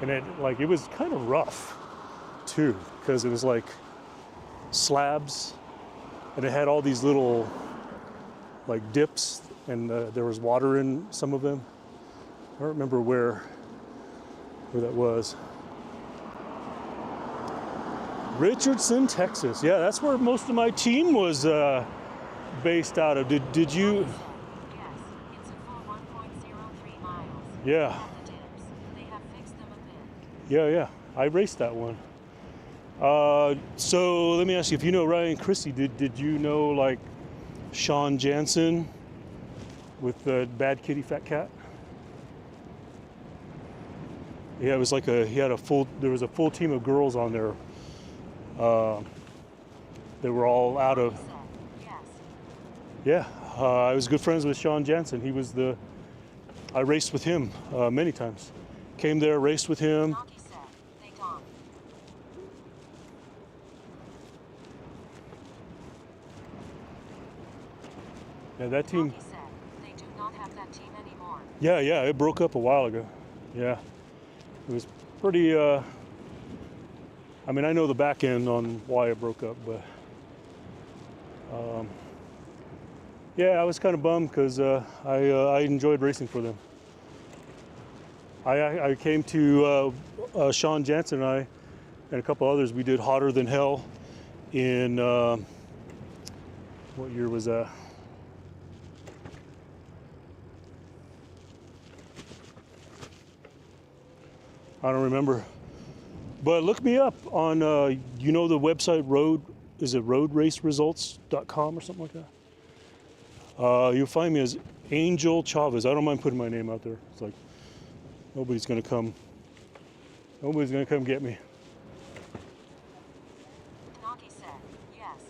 and it was kind of rough too, because it was like slabs, and it had all these little like dips, and there was water in some of them. I don't remember where that was. Richardson, Texas. Yeah, that's where most of my team was based out of. Did you? Yes, it's a full 1.03 miles. Yeah. The dips. They have fixed them a bit. Yeah. I raced that one. So let me ask you, if you know Ryan Christie, did you know like Sean Jansen with the Bad Kitty Fat Cat? Yeah, it was like there was a full team of girls on there. They were all out of. Yes. Yeah, I was good friends with Sean Jansen. I raced with him many times. Came there, raced with him. Nagi said they don't. Yeah, that team. Nagi said they do not have that team anymore. Yeah, it broke up a while ago. Yeah, it was pretty. I mean, I know the back end on why it broke up, but yeah, I was kind of bummed because I enjoyed racing for them. I came to Sean Jansen and a couple others. We did Hotter Than Hell in what year was that? I don't remember. But look me up on, the website roadraceresults.com or something like that? You'll find me as Angel Chavez. I don't mind putting my name out there. It's like, nobody's gonna come get me. Nagi said yes.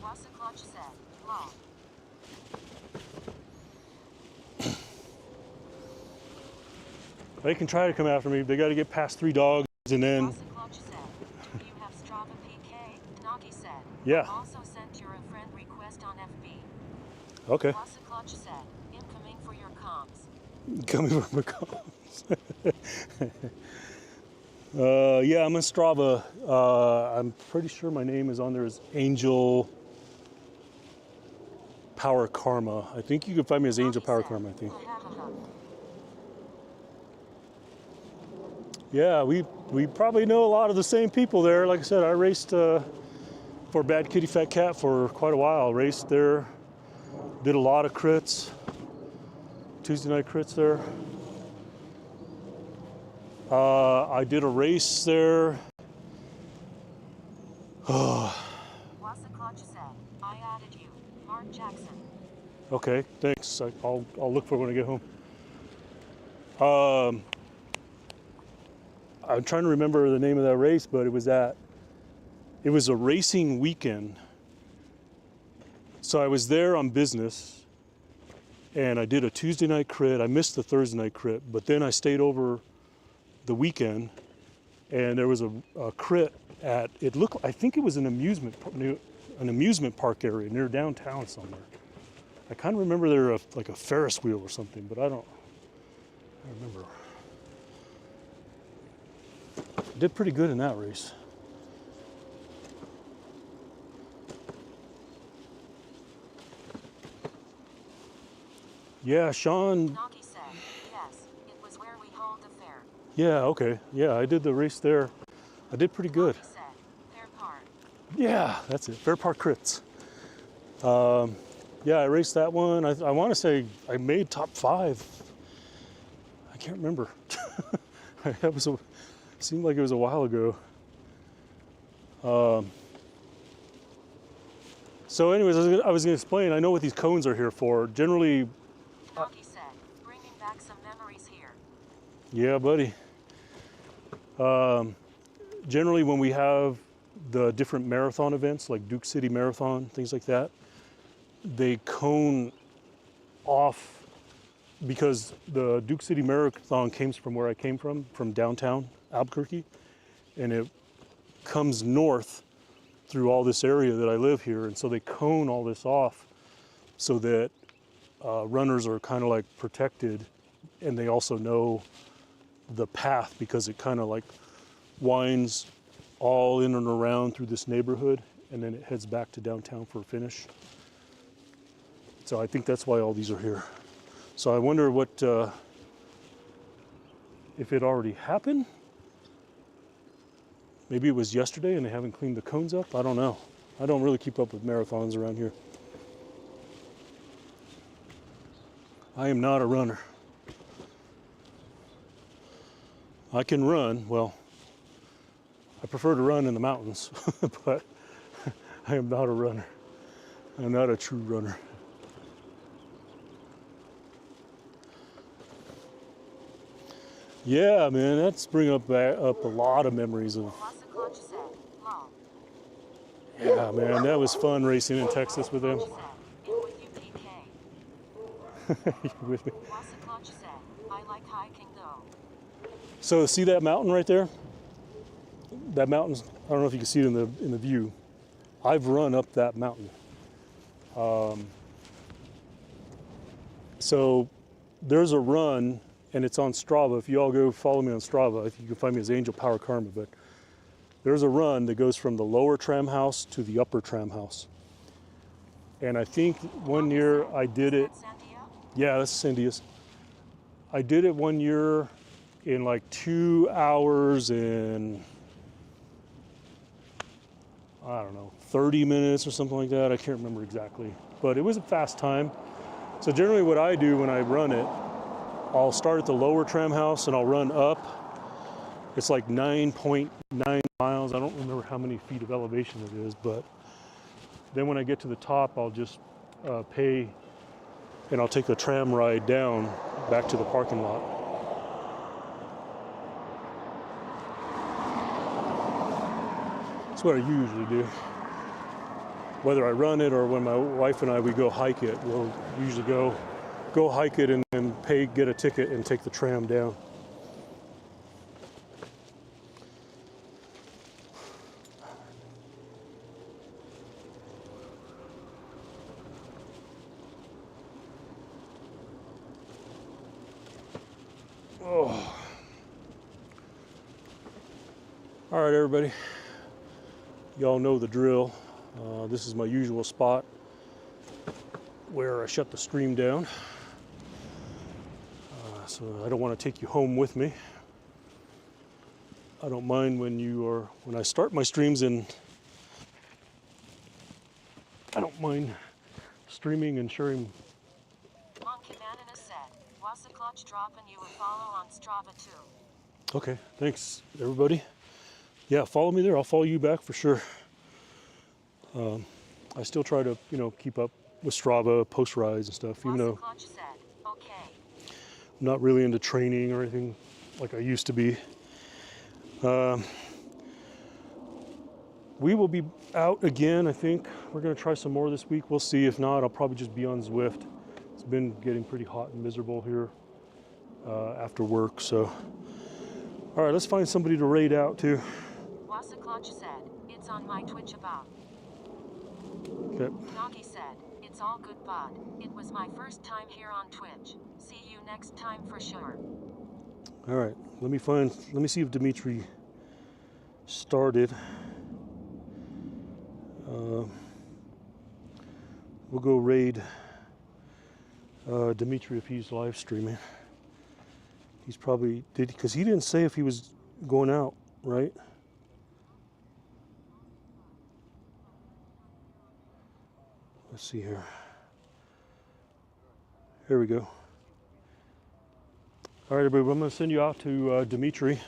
Wasaclutch said lol. They can try to come after me. They got to get past 3 dogs and then. Wasaclutch said, do you have Strava PK? Nagi said, Yeah. also sent your a friend request on FB. Okay. Wasaclutch said, incoming for your comms. Coming from McCombs. Yeah, I'm on Strava. I'm pretty sure my name is on there as Angel Power Karma. I think you can find me as Angel Nagi Power said, Karma, I think. I have a hook. Yeah, we probably know a lot of the same people there. Like I said, I raced for Bad Kitty Fat Cat for quite a while. Raced there, did a lot of crits, Tuesday night crits there. I did a race there. Wasaclutch said, I added you, Mark Jackson. Okay, thanks. I'll look for it when I get home. I'm trying to remember the name of that race, but it was a racing weekend. So I was there on business, and I did a Tuesday night crit. I missed the Thursday night crit, but then I stayed over the weekend, and there was a crit at, it looked, I think it was an amusement park area near downtown somewhere. I kind of remember there like a Ferris wheel or something, but I don't remember. I did pretty good in that race. Yeah, Sean. Naki said, yes, it was where we hold the fair. Yeah, okay. Yeah, I did the race there. I did pretty good. Naki said, Fair Park. Yeah, that's it. Fair Park Crits. Yeah, I raced that one. I want to say I made top 5. I can't remember. That was seemed like it was a while ago. So anyways, I was going to explain, I know what these cones are here for. Generally, Naki said, bringing back some memories here. yeah, buddy. Generally, when we have the different marathon events, like Duke City Marathon, things like that, they cone off, because the Duke City Marathon came from where I came from downtown Albuquerque, and it comes north through all this area that I live here, and so they cone all this off so that runners are kind of like protected, and they also know the path, because it kind of like winds all in and around through this neighborhood, and then it heads back to downtown for a finish. So I think that's why all these are here. So I wonder what, if it already happened. Maybe it was yesterday and they haven't cleaned the cones up. I don't know. I don't really keep up with marathons around here. I am not a runner. I can run, well, I prefer to run in the mountains, but I am not a runner. I'm not a true runner. Yeah, man, that's bringing up a lot of memories of. Wasacloch said, lol. Yeah, man, that was fun racing in Texas with them. Said, in with you, PK. You with me? Wasacloch said, I like hiking though. So see that mountain right there? That mountain's, I don't know if you can see it in the view. I've run up that mountain. So there's a run, and it's on Strava. If you all go follow me on Strava, you can find me as Angel Power Karma, but there's a run that goes from the lower tram house to the upper tram house. And I think one year I did it, Sandia? yeah, that's Sandias. I did it one year in like 2 hours and, I don't know, 30 minutes or something like that. I can't remember exactly, but it was a fast time. So generally what I do when I run it, I'll start at the lower tram house and I'll run up. It's like 9.9 miles. I don't remember how many feet of elevation it is, but then when I get to the top, I'll just pay, and I'll take a tram ride down back to the parking lot. That's what I usually do. Whether I run it or when my wife and I, we go hike it, we'll usually go hike it and then get a ticket and take the tram down. Oh. All right, everybody. Y'all know the drill. This is my usual spot where I shut the stream down. So I don't want to take you home with me. I don't mind when I start my streams, and I don't mind streaming and sharing. Monkey Manana said, Wasacloch drop and you will follow on Strava too. Okay, thanks everybody. Yeah, follow me there. I'll follow you back for sure. I still try to, keep up with Strava, post rides and stuff, even though Wasacloch said, okay. I'm not really into training or anything like I used to be. We will be out again, I think. We're going to try some more this week. We'll see. If not, I'll probably just be on Zwift. It's been getting pretty hot and miserable here after work, so. All right, let's find somebody to raid out to. Wasaclutch said, it's on my Twitch about. Okay. Noggy said, it's all good bud. It was my first time here on Twitch. See you next time for sure. All right, let me see if Dimitri started. We'll go raid Dimitri if he's live streaming. He's probably because he didn't say if he was going out, right? Let's see here. Here we go. All right, everybody, I'm going to send you out to Dimitri.